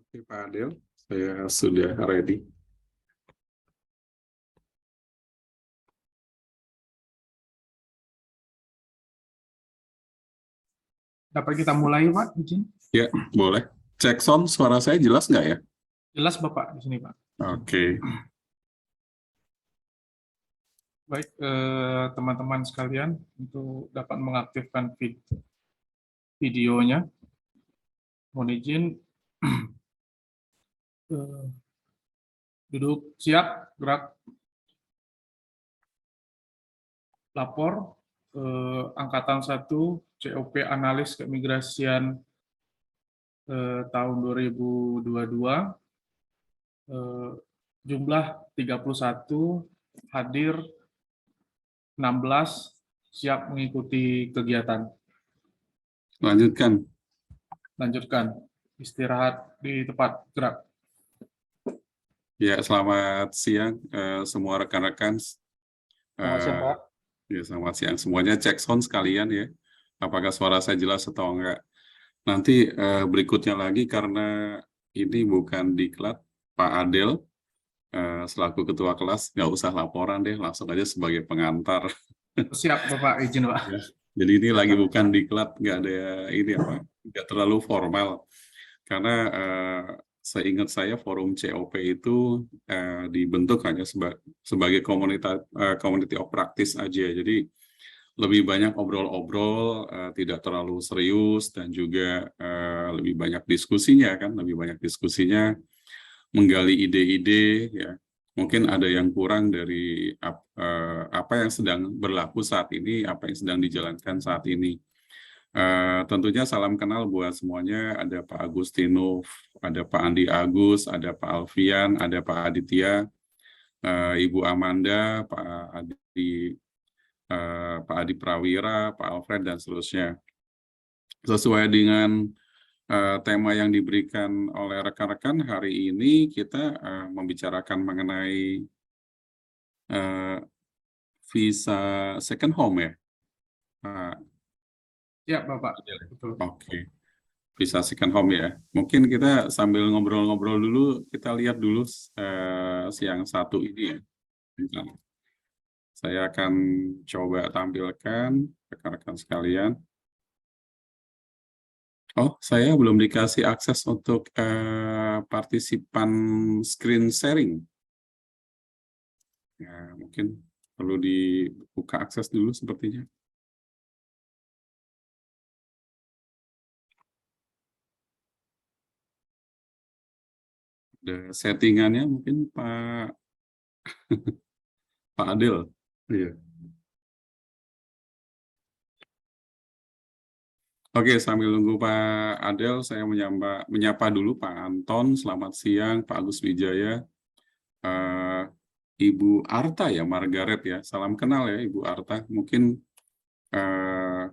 Oke, Pak Adel, saya sudah ready. Dapat kita mulai, Pak, izin. Ya, boleh. Cek sound, suara saya jelas nggak ya? Jelas Bapak di sini, Pak. Oke, Baik, teman-teman sekalian, untuk dapat mengaktifkan videonya, mohon izin eh, duduk siap, gerak, lapor, Angkatan 1, COP Analis Keimigrasian tahun 2022, jumlah 31, hadir 16, siap mengikuti kegiatan. lanjutkan. Lanjutkan, istirahat di tempat, gerak. Ya, selamat siang semua rekan-rekan. Selamat siang, Pak. Ya, selamat siang. Semuanya cek sound sekalian ya. Apakah suara saya jelas atau enggak? Nanti berikutnya lagi karena ini bukan diklat, Pak Adel selaku ketua kelas nggak usah laporan deh, langsung aja sebagai pengantar. Siap, Bapak, izin, Pak. Ya. Jadi ini lagi bukan diklat, nggak ada ini apa, nggak terlalu formal. Karena seingat saya forum COP itu dibentuk hanya sebagai komunitas community of practice aja. Jadi lebih banyak obrol-obrol, tidak terlalu serius dan juga lebih banyak diskusinya kan, lebih banyak diskusinya, menggali ide-ide ya. Mungkin ada yang kurang dari apa yang sedang berlaku saat ini, apa yang sedang dijalankan saat ini. Tentunya salam kenal buat semuanya. Ada Pak Agustinus, ada Pak Andi Agus, ada Pak Alfian, ada Pak Aditya, Ibu Amanda, Pak Adi Prawira, Pak Alfred, dan seterusnya. Sesuai dengan tema yang diberikan oleh rekan-rekan hari ini, kita membicarakan mengenai visa second home ya. Siap, Bapak. Betul. Oke, visa second home ya. Mungkin kita sambil ngobrol-ngobrol dulu, kita lihat dulu siang satu ini ya. Bentar. Saya akan coba tampilkan rekan-rekan sekalian. Oh, saya belum dikasih akses untuk partisipan screen sharing. Ya, mungkin perlu dibuka akses dulu sepertinya. Ada settingannya mungkin Pak Pak Adil. Iya. Oke, sambil nunggu Pak Adel, saya menyapa dulu Pak Anton. Selamat siang, Pak Agus Wijaya. Eh, Ibu Arta ya, Margaret ya. Salam kenal ya, Ibu Arta. Mungkin eh,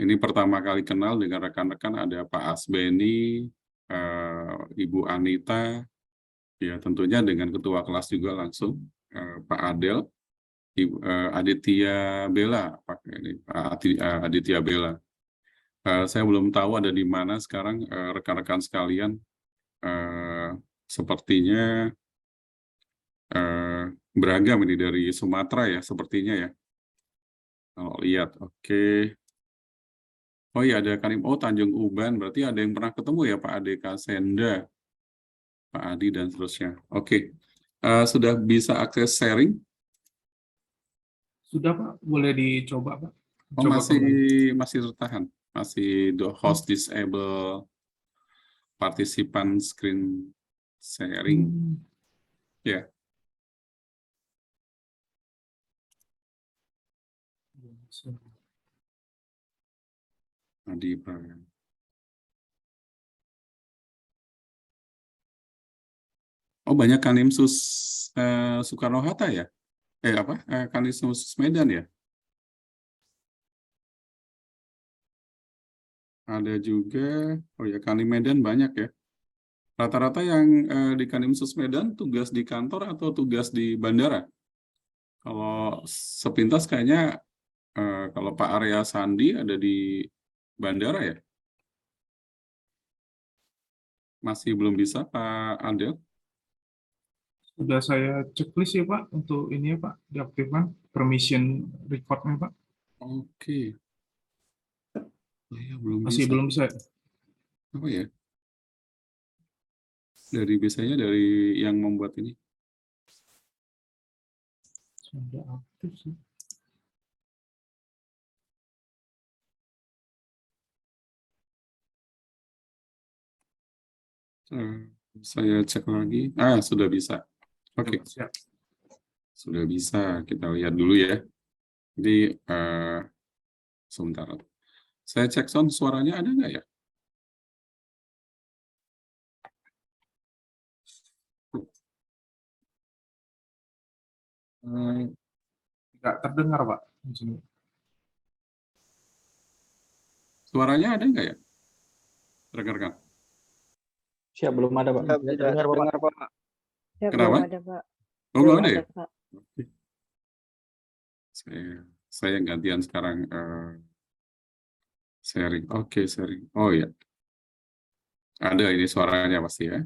ini pertama kali kenal dengan rekan-rekan, ada Pak Asbeni, Ibu Anita, ya tentunya dengan ketua kelas juga langsung, Pak Adel, Aditya Bella, Pak Aditya Bella. Saya belum tahu ada di mana sekarang rekan-rekan sekalian. Sepertinya beragam ini dari Sumatera ya, sepertinya ya. Kalau lihat, oke. Oh iya, ada Karim. Oh, Tanjung Uban. Berarti ada yang pernah ketemu ya, Pak Ade Kasenda, Pak Adi, dan seterusnya. Oke. Sudah bisa akses sharing? Sudah, Pak. Boleh dicoba, Pak. Oh, Coba kembali. masih tertahan. Masih the host disable participant screen sharing. Ya. Adi Pragan. Oh, banyak Kanimsus Soekarno-Hatta ya? Apa? Kanimsus Medan ya? Ada juga, oh ya, Kanim Medan banyak ya. Rata-rata yang di Kanimsus Medan tugas di kantor atau tugas di bandara? Kalau sepintas kayaknya kalau Pak Arya Sandi ada di bandara ya? Masih belum bisa, Pak Adel? Sudah saya checklist ya Pak untuk ini ya Pak, diaktifkan permission recordnya Pak. Oke. Ya, belum Masih bisa. belum bisa. Apa ya? Biasanya dari yang membuat ini. Sudah aktif sih. Saya cek lagi. Sudah bisa. Oke, Siap. sudah bisa. Kita lihat dulu ya. Jadi, sebentar. Saya cek sound, suaranya ada nggak ya? Eh, Tidak terdengar Pak di sini. Suaranya ada nggak ya? Rekan-rekan. Siap, belum ada Pak. Tidak Dengar Bapak. dengar, Pak. Ya, Kenapa? belum ada, Pak. Oh, nggak ada ya? Pak. Oke. Saya gantian sekarang sharing. Oke, sharing. Oh ya, ada ini suaranya pasti ya.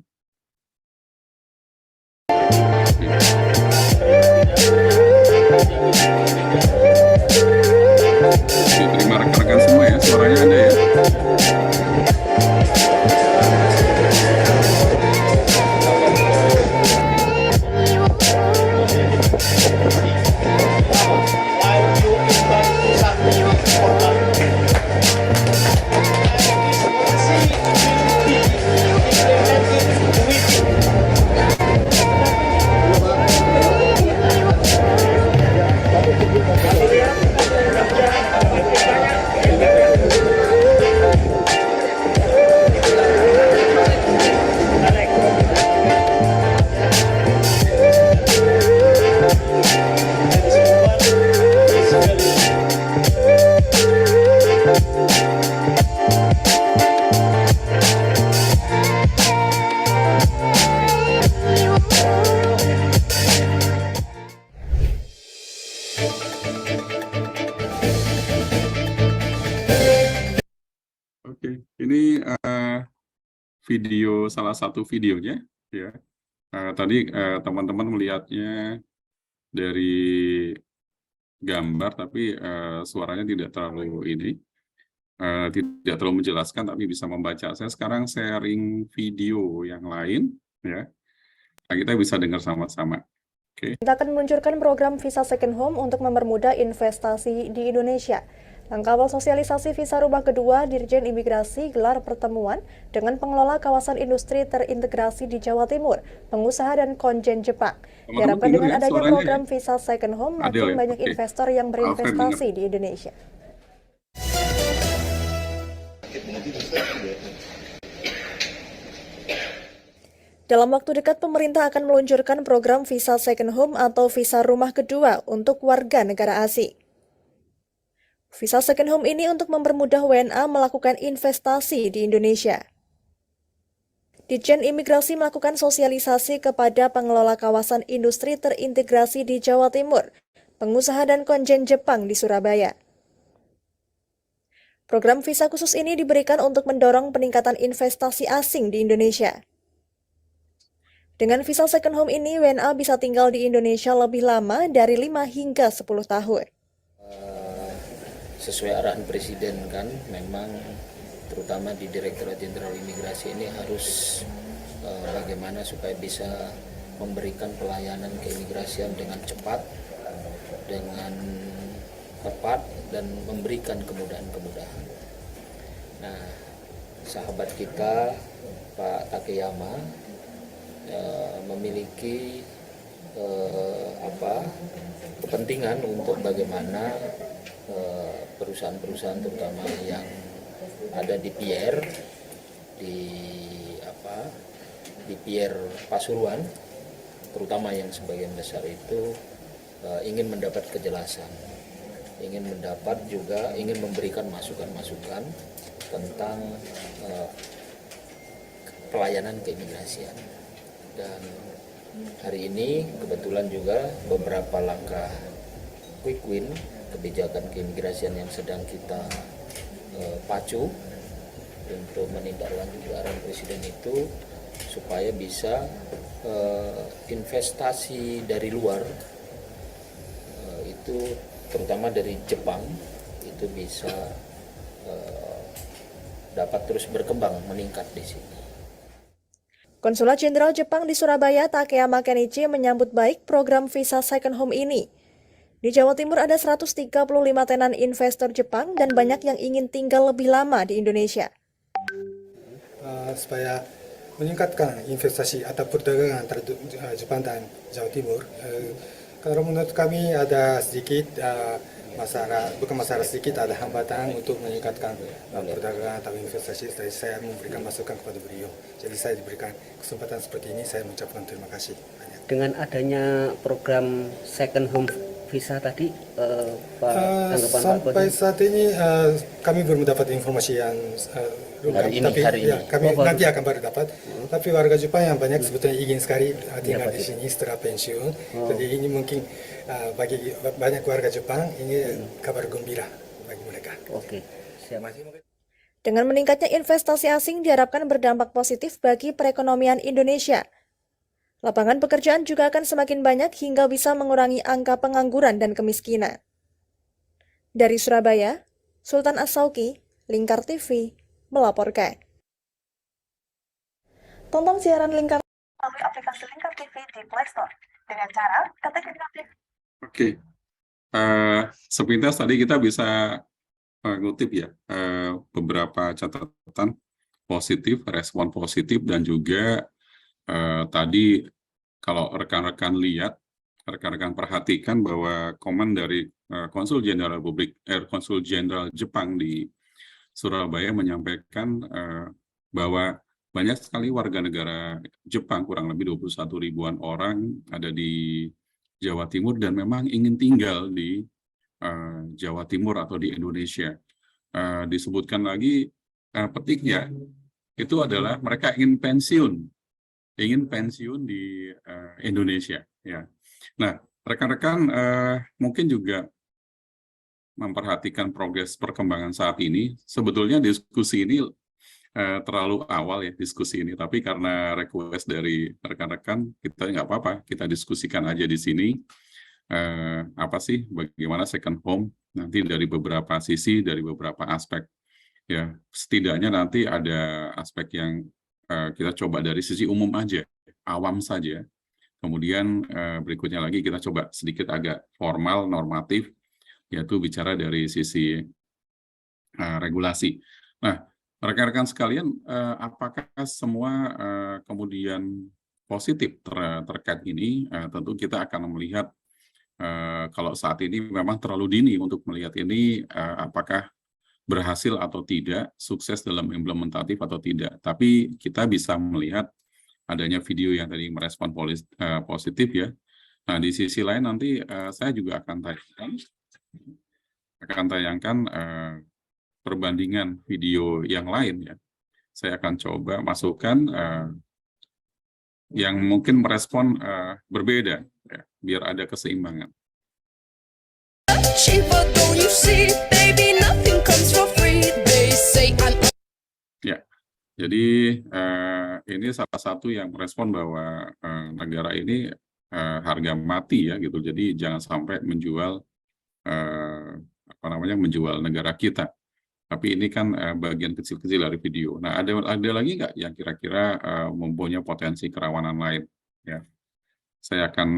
Oke, terima rekan-rekan semua ya, suaranya ada ya. Oke, ini video, salah satu videonya ya. Tadi teman-teman melihatnya dari gambar, tapi suaranya tidak terlalu tidak terlalu menjelaskan, tapi bisa membaca. Saya sekarang sharing video yang lain ya. Nah, kita bisa dengar sama-sama. Kita akan meluncurkan program Visa Second Home untuk mempermudah investasi di Indonesia. Langkah awal sosialisasi visa rumah kedua, Dirjen Imigrasi gelar pertemuan dengan pengelola kawasan industri terintegrasi di Jawa Timur, pengusaha dan konjen Jepang. Diharapkan dengan adanya program Visa Second Home, makin banyak investor yang berinvestasi di Indonesia. Dalam waktu dekat, pemerintah akan meluncurkan program Visa Second Home atau visa rumah kedua untuk warga negara asing. Visa Second Home ini untuk mempermudah WNA melakukan investasi di Indonesia. Ditjen Imigrasi melakukan sosialisasi kepada pengelola kawasan industri terintegrasi di Jawa Timur, pengusaha dan konjen Jepang di Surabaya. Program visa khusus ini diberikan untuk mendorong peningkatan investasi asing di Indonesia. Dengan Visa Second Home ini, WNA bisa tinggal di Indonesia lebih lama dari 5 hingga 10 tahun. Sesuai arahan Presiden kan, memang terutama di Direktorat Jenderal Imigrasi ini harus bagaimana supaya bisa memberikan pelayanan keimigrasian dengan cepat, dengan tepat, dan memberikan kemudahan-kemudahan. Nah, sahabat kita Pak Takeyama memiliki kepentingan untuk bagaimana perusahaan-perusahaan terutama yang ada di pier di pier Pasuruan, terutama yang sebagian besar itu ingin mendapat kejelasan, ingin memberikan masukan-masukan tentang pelayanan keimigrasian. Dan hari ini kebetulan juga beberapa langkah quick win kebijakan keimigrasian yang sedang kita pacu untuk menindaklanjuti arahan Presiden itu supaya bisa investasi dari luar itu terutama dari Jepang itu bisa dapat terus berkembang meningkat di sini. Konsulat Jenderal Jepang di Surabaya, Takeyama Kenichi, menyambut baik program visa second home ini. Di Jawa Timur ada 135 tenan investor Jepang dan banyak yang ingin tinggal lebih lama di Indonesia. Supaya meningkatkan investasi atau perdagangan antara Jepang dan Jawa Timur. Kalau menurut kami ada sedikit sedikit ada hambatan untuk meningkatkan perdagangan atau investasi. Jadi saya memberikan masukan kepada beliau. Jadi saya diberikan kesempatan seperti ini, saya mengucapkan terima kasih. Dengan adanya program second home visa tadi, sampai saat ini kami belum mendapat informasi yang hari ini. Kami nanti akan baru dapat. Tapi warga Jepang yang banyak sebetulnya ingin sekali tinggal di sini setelah pensiun. Jadi ini mungkin bagi banyak warga Jepang ini kabar gembira bagi mereka. Oke, siap. Dengan meningkatnya investasi asing diharapkan berdampak positif bagi perekonomian Indonesia. Lapangan pekerjaan juga akan semakin banyak hingga bisa mengurangi angka pengangguran dan kemiskinan. Dari Surabaya, Sultan As-Sauki, Lingkar TV, melaporkan. Tonton siaran Lingkar melalui aplikasi Lingkar TV di Play Store dengan cara ketik Lingkar TV. Oke, sepintas tadi kita bisa mengutip ya beberapa catatan positif, respon positif, dan juga tadi kalau rekan-rekan lihat, rekan-rekan perhatikan bahwa komen dari Konsul Jenderal Jepang di Surabaya menyampaikan bahwa banyak sekali warga negara Jepang, kurang lebih 21 ribuan orang ada di Jawa Timur dan memang ingin tinggal di Jawa Timur atau di Indonesia. Disebutkan lagi petiknya itu adalah mereka ingin pensiun di Indonesia. Ya. Nah, rekan-rekan mungkin juga memperhatikan progres perkembangan saat ini. Sebetulnya diskusi ini terlalu awal ya diskusi ini, tapi karena request dari rekan-rekan, kita nggak apa-apa, kita diskusikan aja di sini. Apa sih, bagaimana second home nanti dari beberapa sisi, dari beberapa aspek. Ya, setidaknya nanti ada aspek yang kita coba dari sisi umum aja, awam saja. Kemudian berikutnya lagi kita coba sedikit agak formal, normatif, yaitu bicara dari sisi regulasi. Nah, rekan-rekan sekalian, apakah semua kemudian positif terkait ini? Tentu kita akan melihat kalau saat ini memang terlalu dini untuk melihat ini apakah berhasil atau tidak, sukses dalam implementatif atau tidak. Tapi kita bisa melihat adanya video yang tadi merespon positif ya. Nah, di sisi lain nanti saya juga akan tayangkan perbandingan video yang lain ya. Saya akan coba masukkan yang mungkin merespon berbeda ya, biar ada keseimbangan. Ya, jadi ini salah satu yang merespon bahwa negara ini harga mati ya gitu. Jadi jangan sampai menjual menjual negara kita. Tapi ini kan bagian kecil-kecil dari video. Nah, ada lagi nggak yang kira-kira mempunyai potensi kerawanan lain? Ya, saya akan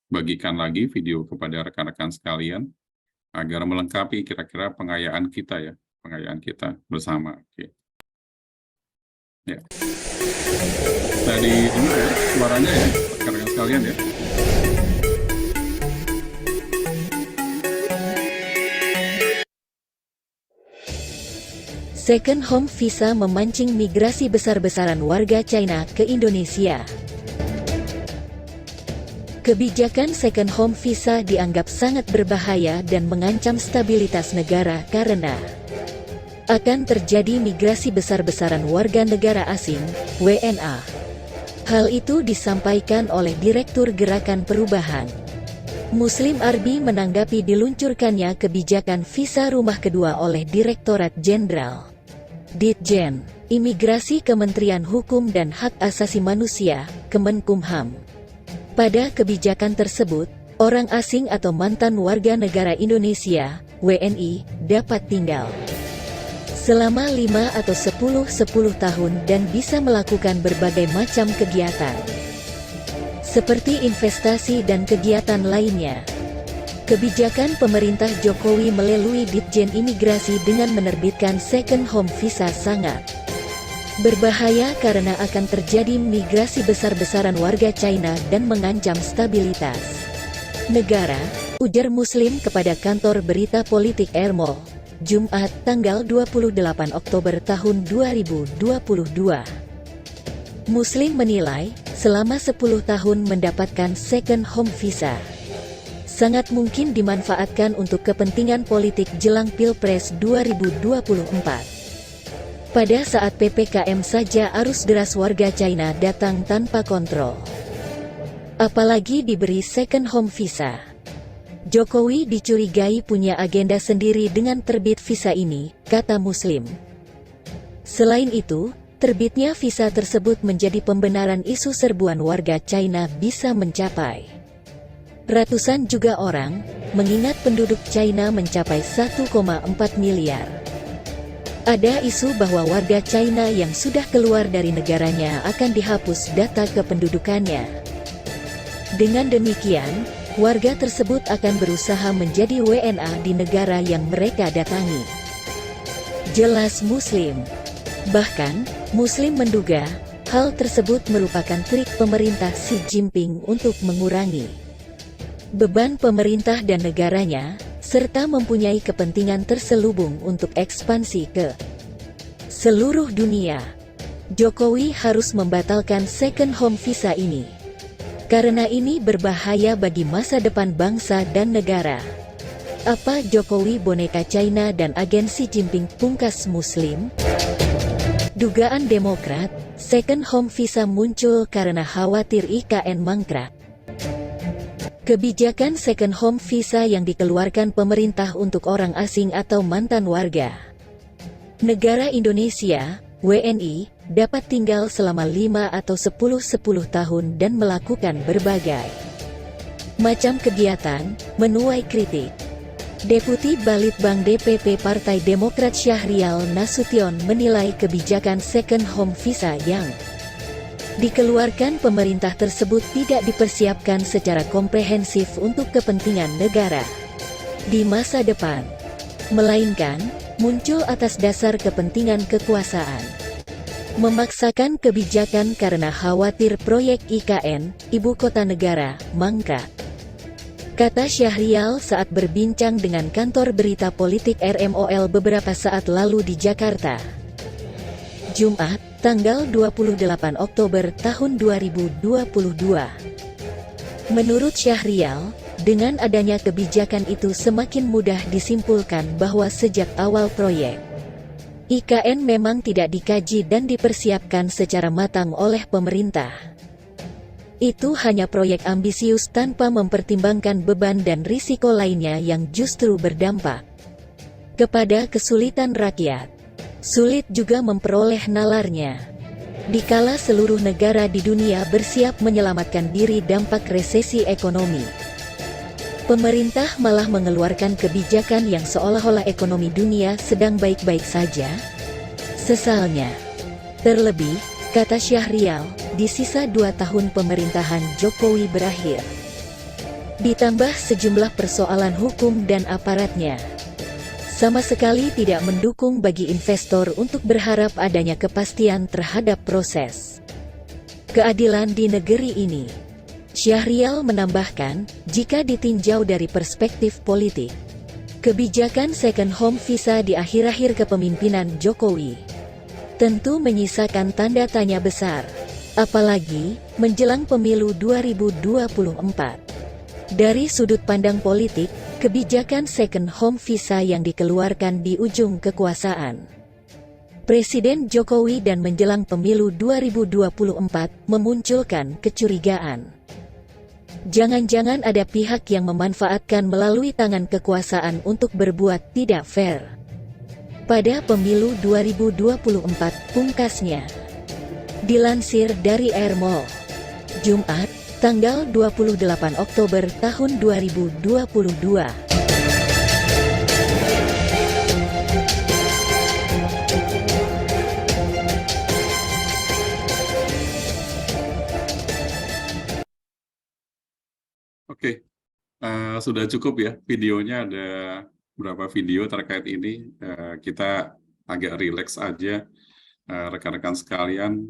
bagikan lagi video kepada rekan-rekan sekalian agar melengkapi kira-kira pengayaan kita bersama. Oke. Ya. Tadi ini ya, suaranya ya, rekan-rekan sekalian ya. Second home visa memancing migrasi besar-besaran warga China ke Indonesia. Kebijakan second home visa dianggap sangat berbahaya dan mengancam stabilitas negara karena akan terjadi migrasi besar-besaran warga negara asing, WNA. Hal itu disampaikan oleh Direktur Gerakan Perubahan Muslim Arbi menanggapi diluncurkannya kebijakan visa rumah kedua oleh Direktorat Jenderal Ditjen Imigrasi Kementerian Hukum dan Hak Asasi Manusia, Kemenkumham. Pada kebijakan tersebut, orang asing atau mantan warga negara Indonesia, WNI, dapat tinggal selama 5 atau 10 tahun dan bisa melakukan berbagai macam kegiatan, seperti investasi dan kegiatan lainnya. Kebijakan pemerintah Jokowi melalui Ditjen Imigrasi dengan menerbitkan second home visa sangat berbahaya karena akan terjadi migrasi besar-besaran warga China dan mengancam stabilitas negara, ujar Muslim kepada kantor berita politik Ermol, Jumat, tanggal 28 Oktober tahun 2022. Muslim menilai, selama 10 tahun mendapatkan second home visa sangat mungkin dimanfaatkan untuk kepentingan politik jelang Pilpres 2024. Pada saat PPKM saja arus deras warga China datang tanpa kontrol. Apalagi diberi second home visa. Jokowi dicurigai punya agenda sendiri dengan terbit visa ini, kata Muslim. Selain itu, terbitnya visa tersebut menjadi pembenaran isu serbuan warga China bisa mencapai ratusan juta orang, mengingat penduduk China mencapai 1,4 miliar. Ada isu bahwa warga China yang sudah keluar dari negaranya akan dihapus data kependudukannya. Dengan demikian, warga tersebut akan berusaha menjadi WNA di negara yang mereka datangi. Jelas Muslim. Bahkan, Muslim menduga, hal tersebut merupakan trik pemerintah Xi Jinping untuk mengurangi beban pemerintah dan negaranya, serta mempunyai kepentingan terselubung untuk ekspansi ke seluruh dunia. Jokowi harus membatalkan second home visa ini, karena ini berbahaya bagi masa depan bangsa dan negara. Apa Jokowi boneka China dan agen Xi Jinping, pungkas Muslim? Dugaan Demokrat, second home visa muncul karena khawatir IKN mangkrak. Kebijakan second home visa yang dikeluarkan pemerintah untuk orang asing atau mantan warga negara Indonesia, WNI, dapat tinggal selama 5 atau 10 tahun dan melakukan berbagai macam kegiatan, menuai kritik. Deputi Balitbang DPP Partai Demokrat Syahrial Nasution menilai kebijakan second home visa yang dikeluarkan pemerintah tersebut tidak dipersiapkan secara komprehensif untuk kepentingan negara di masa depan, melainkan muncul atas dasar kepentingan kekuasaan. Memaksakan kebijakan karena khawatir proyek IKN, ibu kota negara, mangkrak, kata Syahrial saat berbincang dengan kantor berita politik RMOL beberapa saat lalu di Jakarta. Jumat, tanggal 28 Oktober tahun 2022. Menurut Syahrial, dengan adanya kebijakan itu semakin mudah disimpulkan bahwa sejak awal proyek IKN memang tidak dikaji dan dipersiapkan secara matang oleh pemerintah. Itu hanya proyek ambisius tanpa mempertimbangkan beban dan risiko lainnya yang justru berdampak kepada kesulitan rakyat. Sulit juga memperoleh nalarnya. Dikala seluruh negara di dunia bersiap menyelamatkan diri dampak resesi ekonomi, pemerintah malah mengeluarkan kebijakan yang seolah-olah ekonomi dunia sedang baik-baik saja. Sesalnya. Terlebih, kata Syahrial, di sisa 2 tahun pemerintahan Jokowi berakhir, ditambah sejumlah persoalan hukum dan aparatnya, sama sekali tidak mendukung bagi investor untuk berharap adanya kepastian terhadap proses keadilan di negeri ini. Syahrial menambahkan, jika ditinjau dari perspektif politik, kebijakan second home visa di akhir-akhir kepemimpinan Jokowi tentu menyisakan tanda tanya besar, apalagi menjelang pemilu 2024. Dari sudut pandang politik, kebijakan second home visa yang dikeluarkan di ujung kekuasaan Presiden Jokowi dan menjelang pemilu 2024 memunculkan kecurigaan. Jangan-jangan ada pihak yang memanfaatkan melalui tangan kekuasaan untuk berbuat tidak fair. pada pemilu 2024 pungkasnya. Dilansir dari Airmall, Jumat, tanggal 28 Oktober tahun 2022. Oke, sudah cukup ya videonya, ada berapa video terkait ini. Kita agak rileks aja, rekan-rekan sekalian.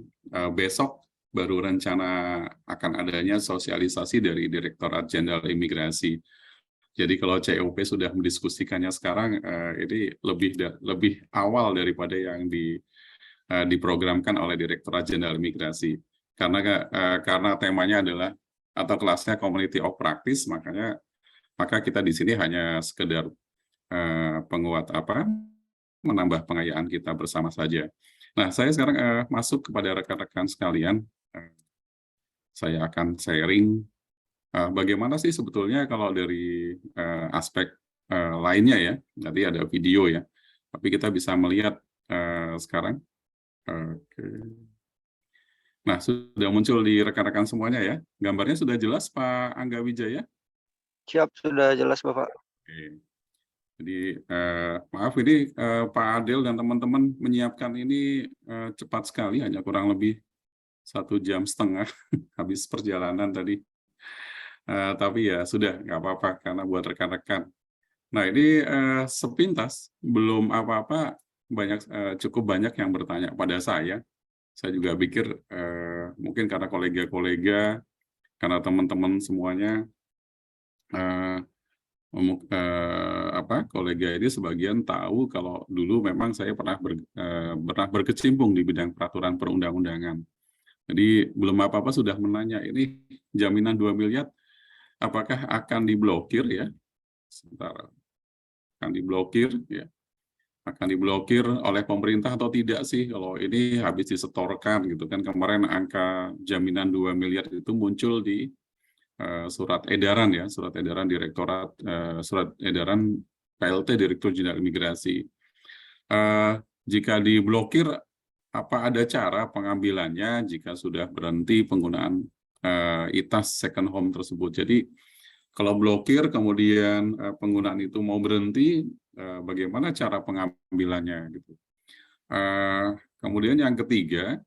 Besok baru rencana akan adanya sosialisasi dari Direktorat Jenderal Imigrasi. Jadi kalau COP sudah mendiskusikannya sekarang, ini lebih awal daripada yang diprogramkan oleh Direktorat Jenderal Imigrasi. Karena temanya adalah atau kelasnya Community of Practice, maka kita di sini hanya sekedar menambah pengayaan kita bersama saja. Nah, saya sekarang masuk kepada rekan-rekan sekalian. Saya akan sharing bagaimana sih sebetulnya kalau dari aspek lainnya ya. Nanti ada video ya, tapi kita bisa melihat sekarang. Oke. Nah, sudah muncul di rekan-rekan semuanya ya. Gambarnya sudah jelas, Pak Angga Wijaya? Siap, sudah jelas Bapak. Oke. Jadi, maaf ini Pak Adel dan teman-teman menyiapkan ini cepat sekali, hanya kurang lebih 1,5 jam habis perjalanan tadi. Tapi ya sudah, nggak apa-apa, karena buat rekan-rekan. Nah, ini sepintas, belum apa-apa, cukup banyak yang bertanya pada saya. Saya juga pikir mungkin karena kolega-kolega, karena teman-teman semuanya, kolega ini sebagian tahu kalau dulu memang saya pernah berkecimpung di bidang peraturan perundang-undangan. Jadi belum apa-apa sudah menanya, ini jaminan 2 miliar apakah akan diblokir ya? Sebentar, akan diblokir ya? Akan diblokir oleh pemerintah atau tidak sih kalau ini habis disetorkan gitu kan. Kemarin angka jaminan 2 miliar itu muncul di surat edaran ya, surat edaran Direktorat, surat edaran PLT Direktur Jenderal Imigrasi. Jika diblokir, apa ada cara pengambilannya jika sudah berhenti penggunaan ITAS second home tersebut? Jadi kalau blokir kemudian penggunaan itu mau berhenti, bagaimana cara pengambilannya gitu. Kemudian yang ketiga,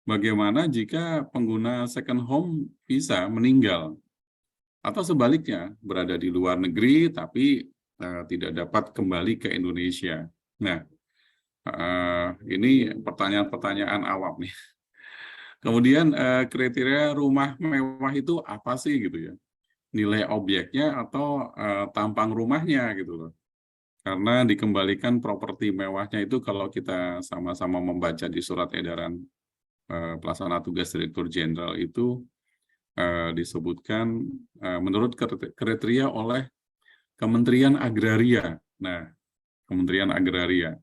bagaimana jika pengguna second home visa meninggal atau sebaliknya berada di luar negeri tapi tidak dapat kembali ke Indonesia. Nah, ini pertanyaan-pertanyaan awam nih. Kemudian kriteria rumah mewah itu apa sih gitu ya? Nilai objeknya atau tampang rumahnya gitu loh. Karena dikembalikan properti mewahnya itu kalau kita sama-sama membaca di surat edaran pelaksana tugas Direktur Jenderal itu disebutkan menurut kriteria oleh Kementerian Agraria. Nah, Kementerian Agraria.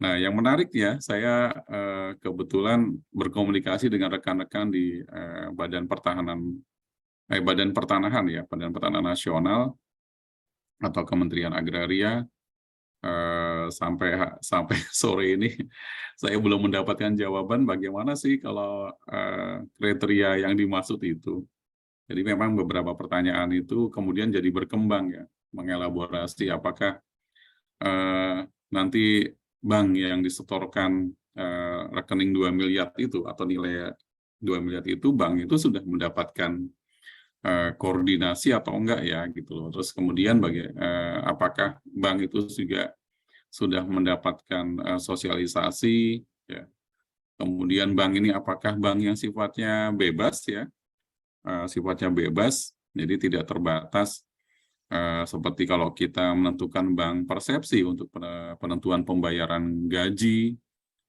Nah, yang menarik ya, saya kebetulan berkomunikasi dengan rekan-rekan di Badan Pertanahan ya, Badan Pertanahan Nasional atau Kementerian Agraria. Sampai sore ini saya belum mendapatkan jawaban bagaimana sih kalau kriteria yang dimaksud itu. Jadi memang beberapa pertanyaan itu kemudian jadi berkembang ya, mengelaborasi apakah nanti bank yang disetorkan rekening 2 miliar itu atau nilai 2 miliar itu, bank itu sudah mendapatkan koordinasi atau enggak ya gitu loh. Terus kemudian apakah bank itu juga sudah mendapatkan sosialisasi ya. Kemudian bank ini apakah bank yang sifatnya bebas ya, sifatnya bebas, jadi tidak terbatas seperti kalau kita menentukan bank persepsi untuk penentuan pembayaran gaji,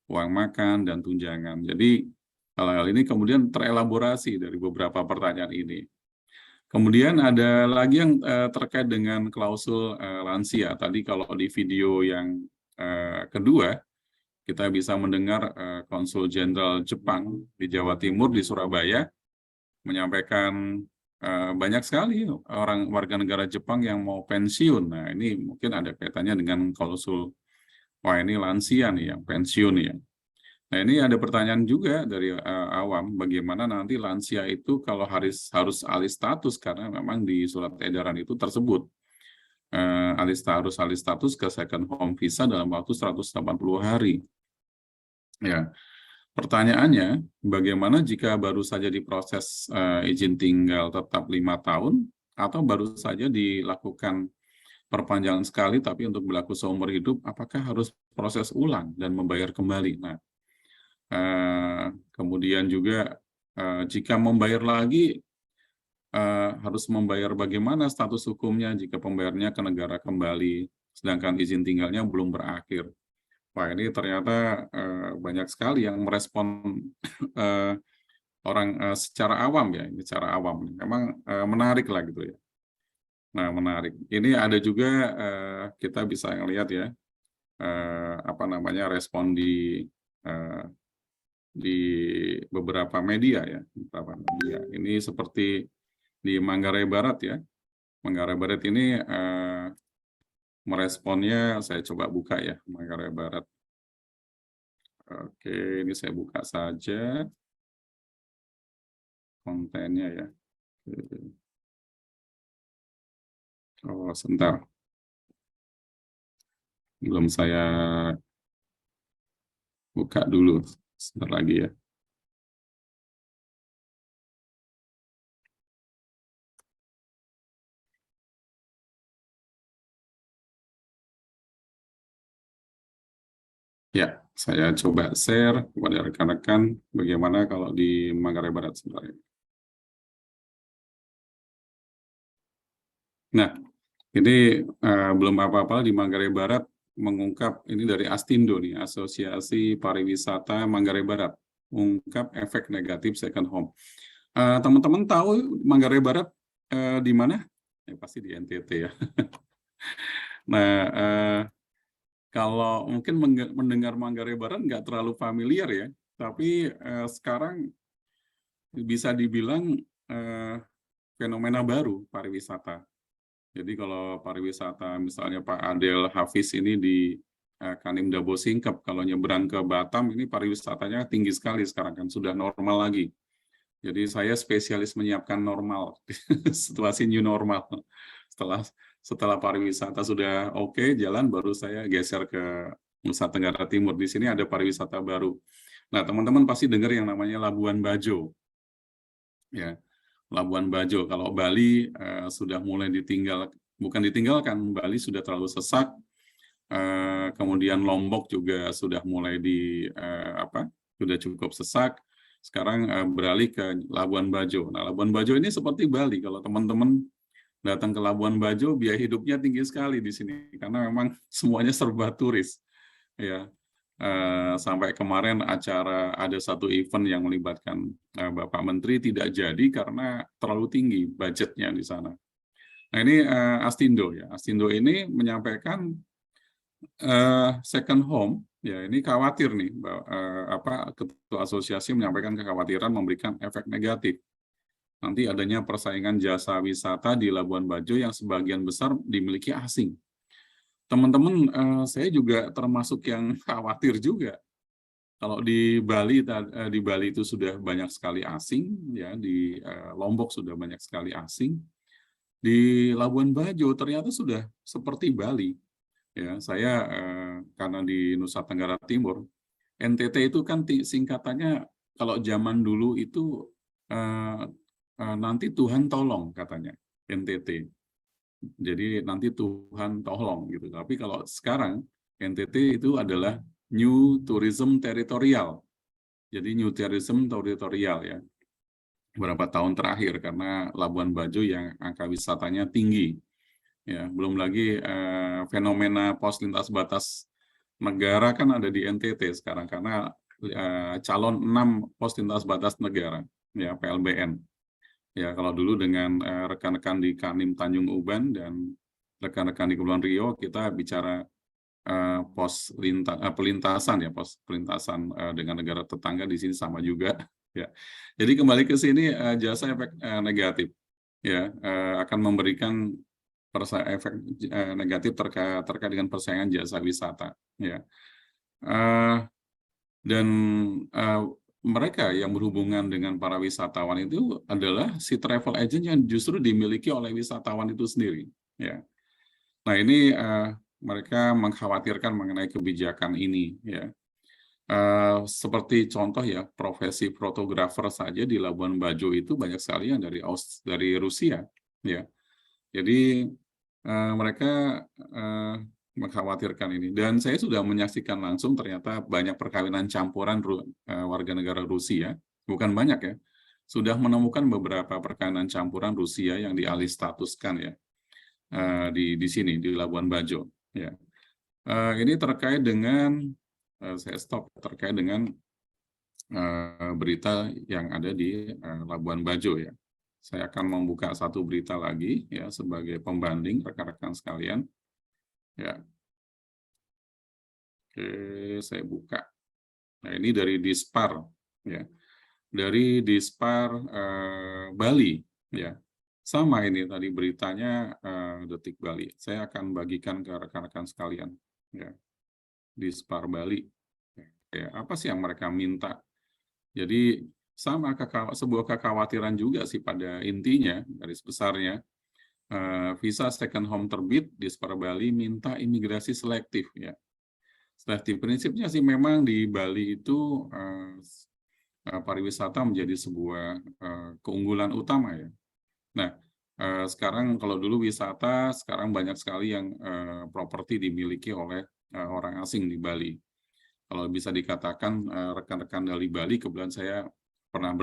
uang makan dan tunjangan. Jadi hal-hal ini kemudian terelaborasi dari beberapa pertanyaan ini. Kemudian ada lagi yang terkait dengan klausul lansia. Tadi kalau di video yang kedua, kita bisa mendengar Konsul Jenderal Jepang di Jawa Timur, di Surabaya, menyampaikan banyak sekali orang warga negara Jepang yang mau pensiun. Nah, ini mungkin ada kaitannya dengan klausul wah ini lansia nih yang pensiun ya. Nah ini ada pertanyaan juga dari awam, bagaimana nanti lansia itu kalau harus alih status karena memang di surat edaran itu tersebut harus alih status ke second home visa dalam waktu 180 hari. Ya, pertanyaannya, bagaimana jika baru saja diproses izin tinggal tetap 5 tahun atau baru saja dilakukan perpanjangan sekali tapi untuk berlaku seumur hidup, apakah harus proses ulang dan membayar kembali? Nah, kemudian juga jika membayar lagi harus membayar bagaimana status hukumnya jika pembayarnya ke negara kembali sedangkan izin tinggalnya belum berakhir. Wah ini ternyata banyak sekali yang merespon orang secara awam ya, ini secara awam. Memang menarik lah gitu ya. Nah menarik. Ini ada juga kita bisa lihat ya apa namanya respon di beberapa media ya, beberapa media. Ini seperti di Manggarai Barat ya. Manggarai Barat ini meresponnya, saya coba buka ya, Manggarai Barat. Oke, ini saya buka saja kontennya ya. Oh, sebentar. Belum saya buka dulu, sebentar lagi ya. Ya, saya coba share kepada rekan-rekan bagaimana kalau di Manggarai Barat sebenarnya. Nah, ini belum apa-apa di Manggarai Barat mengungkap, ini dari Astindo nih, Asosiasi Pariwisata Manggarai Barat, mengungkap efek negatif second home. Teman-teman tahu Manggarai Barat di mana? Ya, pasti di NTT ya. Nah, kalau mungkin mendengar Manggarai Barat nggak terlalu familiar ya, tapi sekarang bisa dibilang fenomena baru pariwisata. Jadi kalau pariwisata misalnya Pak Adel Hafiz ini di Kanim Dabo Singkep, kalau nyebrang ke Batam ini pariwisatanya tinggi sekali sekarang kan, sudah normal lagi. Jadi saya spesialis menyiapkan normal, situasi new normal. Setelah pariwisata sudah oke, jalan, baru saya geser ke Nusa Tenggara Timur. Di sini ada pariwisata baru. Nah, teman-teman pasti dengar yang namanya Labuan Bajo. Ya, Labuan Bajo. Kalau Bali sudah mulai bukan ditinggalkan, Bali sudah terlalu sesak. Kemudian Lombok juga sudah mulai sudah cukup sesak. Sekarang beralih ke Labuan Bajo. Nah, Labuan Bajo ini seperti Bali. Kalau teman-teman datang ke Labuan Bajo, biaya hidupnya tinggi sekali di sini karena memang semuanya serba turis. Ya, sampai kemarin ada satu event yang melibatkan Bapak Menteri tidak jadi karena terlalu tinggi budgetnya di sana. Nah ini Astindo ya, Astindo ini menyampaikan second home. Ya, ini khawatir nih, Ketua Asosiasi menyampaikan kekhawatiran memberikan efek negatif. Nanti adanya persaingan jasa wisata di Labuan Bajo yang sebagian besar dimiliki asing. Teman-teman, saya juga termasuk yang khawatir juga. Kalau di Bali itu sudah banyak sekali asing, ya di Lombok sudah banyak sekali asing. Di Labuan Bajo ternyata sudah seperti Bali. Ya, saya karena di Nusa Tenggara Timur, NTT itu kan singkatannya kalau zaman dulu itu nanti Tuhan tolong katanya NTT. Jadi nanti Tuhan tolong gitu. Tapi kalau sekarang NTT itu adalah New Tourism Territorial. Jadi New Tourism Territorial ya. Beberapa tahun terakhir karena Labuan Bajo yang angka wisatanya tinggi. Ya, belum lagi fenomena pos lintas batas negara kan ada di NTT sekarang karena calon 6 pos lintas batas negara ya PLBN. Ya, kalau dulu dengan rekan-rekan di Kanim Tanjung Uban dan rekan-rekan di Kepulauan Riau, kita bicara pos pelintasan ya, pos pelintasan dengan negara tetangga di sini sama juga. Ya, jadi kembali ke sini jasa efek negatif ya akan memberikan efek negatif terkait dengan persaingan jasa wisata. ya. Dan mereka yang berhubungan dengan para wisatawan itu adalah si travel agent yang justru dimiliki oleh wisatawan itu sendiri, ya. Nah, ini mereka mengkhawatirkan mengenai kebijakan ini, ya. Seperti contoh ya, profesi fotografer saja di Labuan Bajo itu banyak sekali yang dari Rusia, ya. Jadi mereka mengkhawatirkan ini, dan saya sudah menyaksikan langsung ternyata banyak perkawinan campuran warga negara Rusia, bukan banyak ya, sudah menemukan beberapa perkawinan campuran Rusia yang dialih statuskan ya di sini di Labuan Bajo ya. Ini terkait dengan terkait dengan berita yang ada di Labuan Bajo ya. Saya akan membuka satu berita lagi ya sebagai pembanding rekan-rekan sekalian. Ya. Oke, saya buka. Nah, ini dari Dispar ya. Dari Dispar Bali ya. Sama ini tadi beritanya Detik Bali. Saya akan bagikan ke rekan-rekan sekalian ya. Dispar Bali. Ya, apa sih yang mereka minta? Jadi sama sebuah kekhawatiran juga sih pada intinya, garis besarnya. Visa second home terbit di Dispar Bali minta imigrasi selektif ya. Selektif prinsipnya sih memang di Bali itu pariwisata menjadi sebuah keunggulan utama ya. Nah, sekarang kalau dulu wisata, sekarang banyak sekali yang properti dimiliki oleh orang asing di Bali. Kalau bisa dikatakan rekan-rekan dari Bali, kebetulan saya pernah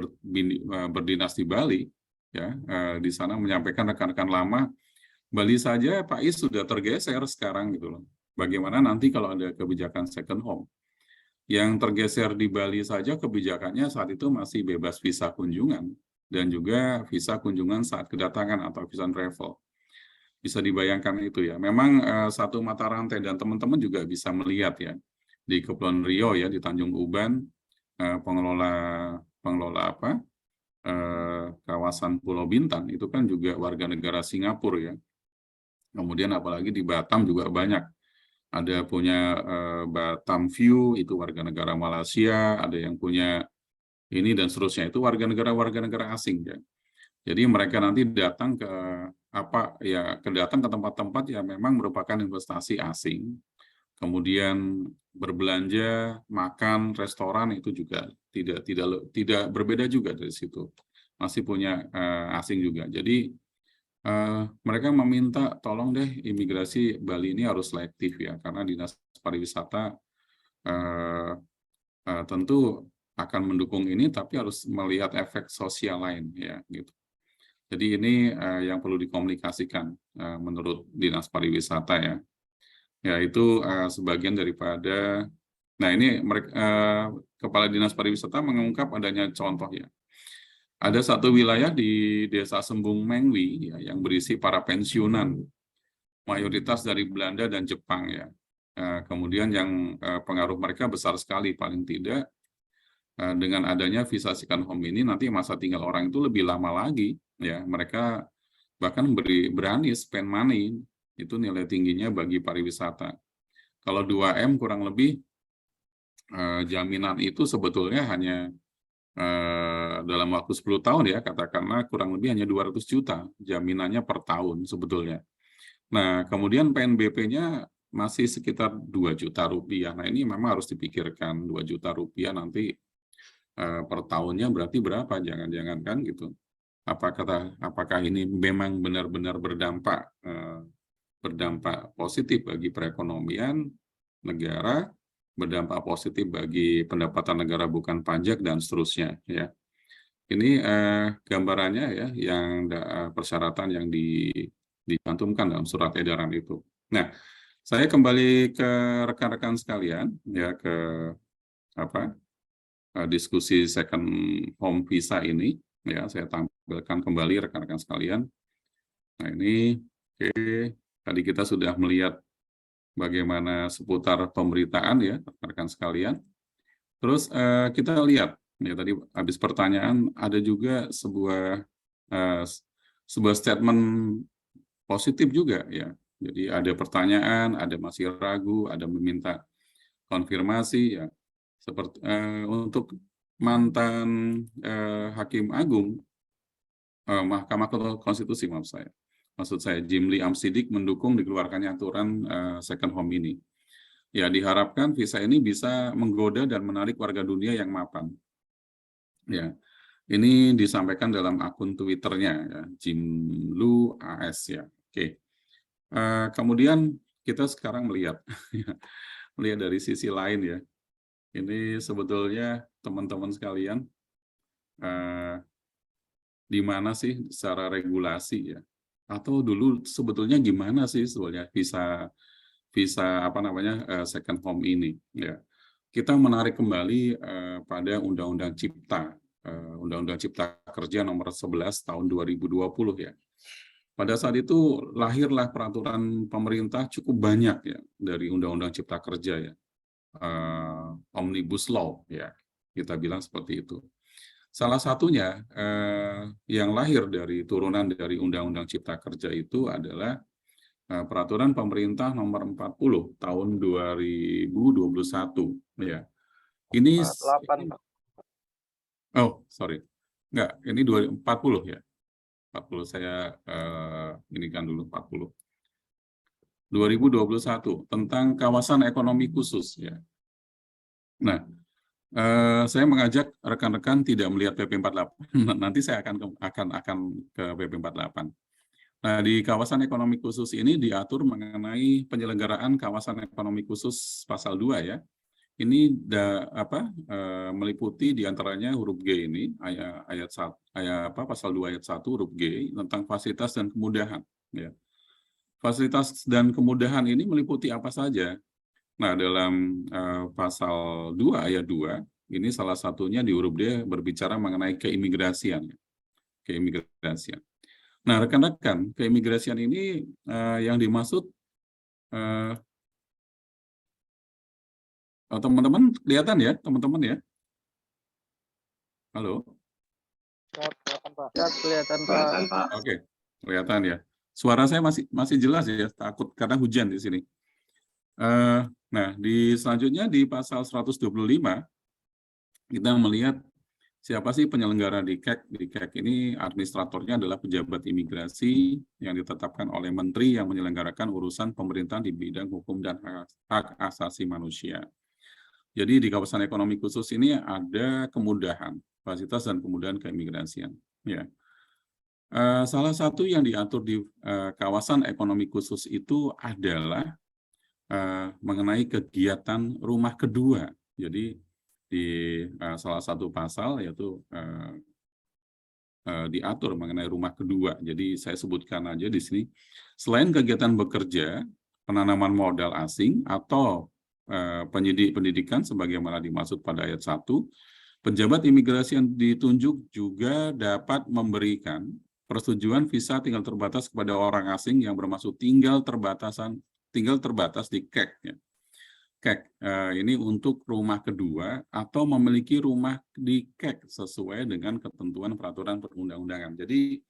berdinas di Bali, ya di sana menyampaikan rekan-rekan lama, Bali saja Pak Is sudah tergeser sekarang gitu loh. Bagaimana nanti kalau ada kebijakan second home? Yang tergeser di Bali saja kebijakannya saat itu masih bebas visa kunjungan dan juga visa kunjungan saat kedatangan atau visa travel. Bisa dibayangkan itu ya. Memang satu mata rantai dan teman-teman juga bisa melihat ya di Kepulauan Riau ya di Tanjung Uban pengelola apa? Kawasan Pulau Bintan itu kan juga warga negara Singapura ya. Kemudian apalagi di Batam juga banyak. Ada punya Batam View itu warga negara Malaysia, ada yang punya ini dan seterusnya itu warga negara asing ya. Jadi mereka nanti datang ke datang ke tempat-tempat yang memang merupakan investasi asing. Kemudian berbelanja, makan, restoran itu juga tidak berbeda juga dari situ. Masih punya asing juga. Jadi mereka meminta tolong deh imigrasi Bali ini harus selektif ya, karena Dinas Pariwisata tentu akan mendukung ini, tapi harus melihat efek sosial lain ya gitu. Jadi ini yang perlu dikomunikasikan menurut Dinas Pariwisata ya. Ya itu sebagian daripada. Nah ini Kepala Dinas Pariwisata mengungkap adanya contoh ya. Ada satu wilayah di Desa Sembung Mengwi ya, yang berisi para pensiunan, mayoritas dari Belanda dan Jepang ya. Kemudian yang pengaruh mereka besar sekali, paling tidak dengan adanya visa second home ini nanti masa tinggal orang itu lebih lama lagi ya. Mereka bahkan berani spend money, itu nilai tingginya bagi pariwisata. Kalau 2M kurang lebih jaminan itu sebetulnya hanya dalam waktu 10 tahun ya, katakanlah kurang lebih hanya 200 juta jaminannya per tahun sebetulnya. Nah, kemudian PNBP-nya masih sekitar 2 juta rupiah. Nah, ini memang harus dipikirkan 2 juta rupiah nanti per tahunnya berarti berapa? Jangan-jangan kan gitu. Apakah ini memang benar-benar berdampak positif bagi perekonomian negara, berdampak positif bagi pendapatan negara bukan pajak dan seterusnya ya. Ini gambarannya ya yang persyaratan yang dicantumkan dalam surat edaran itu. Nah, saya kembali ke rekan-rekan sekalian ya ke diskusi second home visa ini ya, saya tampilkan kembali rekan-rekan sekalian. Nah, ini tadi kita sudah melihat bagaimana seputar pemberitaan ya, rekan-rekan sekalian. Terus kita lihat, ya tadi habis pertanyaan, ada juga sebuah statement positif juga ya. Jadi ada pertanyaan, ada masih ragu, ada meminta konfirmasi ya. Seperti untuk mantan Hakim Agung Mahkamah Konstitusi, maksud saya Jimli Amsidik mendukung dikeluarkannya aturan second home ini. Ya, diharapkan visa ini bisa menggoda dan menarik warga dunia yang mapan. Ya, ini disampaikan dalam akun Twitternya ya, Jimlu AS ya. Oke. Kemudian kita sekarang melihat melihat dari sisi lain ya. Ini sebetulnya teman-teman sekalian, di mana sih secara regulasi ya? Atau dulu sebetulnya gimana sih sebetulnya visa apa namanya second home ini? Ya, kita menarik kembali pada Undang-Undang Cipta Kerja nomor 11 tahun 2020 ya. Pada saat itu lahirlah peraturan pemerintah cukup banyak ya dari Undang-Undang Cipta Kerja ya. Omnibus Law ya, kita bilang seperti itu. Salah satunya yang lahir dari turunan dari Undang-Undang Cipta Kerja itu adalah Peraturan Pemerintah Nomor 40 Tahun 2021 ya. Ini 8, Pak. oh sorry, enggak, ini 40 ya. 40 saya ini kan dulu 40. 2021 tentang kawasan ekonomi khusus ya. Nah, saya mengajak rekan-rekan tidak melihat PP 48. Nanti saya akan ke PP 48. Nah, di kawasan ekonomi khusus ini diatur mengenai penyelenggaraan kawasan ekonomi khusus pasal 2 ya. Ini meliputi diantaranya huruf G ini pasal 2 ayat 1 huruf G tentang fasilitas dan kemudahan ya. Fasilitas dan kemudahan ini meliputi apa saja? Nah, dalam pasal 2 ayat 2, ini salah satunya di huruf D berbicara mengenai keimigrasian. Keimigrasian. Nah, rekan-rekan, keimigrasian ini yang dimaksud, teman-teman kelihatan ya, teman-teman ya? Halo? Ya, kelihatan, Pak. Oke, kelihatan ya. Suara saya masih jelas ya, takut karena hujan di sini. Nah, selanjutnya di pasal 125 kita melihat siapa sih penyelenggara di KEK. Di KEK ini administratornya adalah pejabat imigrasi yang ditetapkan oleh menteri yang menyelenggarakan urusan pemerintahan di bidang hukum dan hak asasi manusia. Jadi di kawasan ekonomi khusus ini ada kemudahan, fasilitas dan kemudahan keimigrasian. Ya. Salah satu yang diatur di kawasan ekonomi khusus itu adalah mengenai kegiatan rumah kedua. Jadi di salah satu pasal yaitu diatur mengenai rumah kedua. Jadi saya sebutkan aja di sini, selain kegiatan bekerja, penanaman modal asing atau pendidikan sebagaimana dimaksud pada ayat 1, penjabat imigrasi yang ditunjuk juga dapat memberikan persetujuan visa tinggal terbatas kepada orang asing yang bermaksud tinggal terbatas di KEK. Ya. KEK ini untuk rumah kedua atau memiliki rumah di KEK sesuai dengan ketentuan peraturan perundang-undangan. Jadi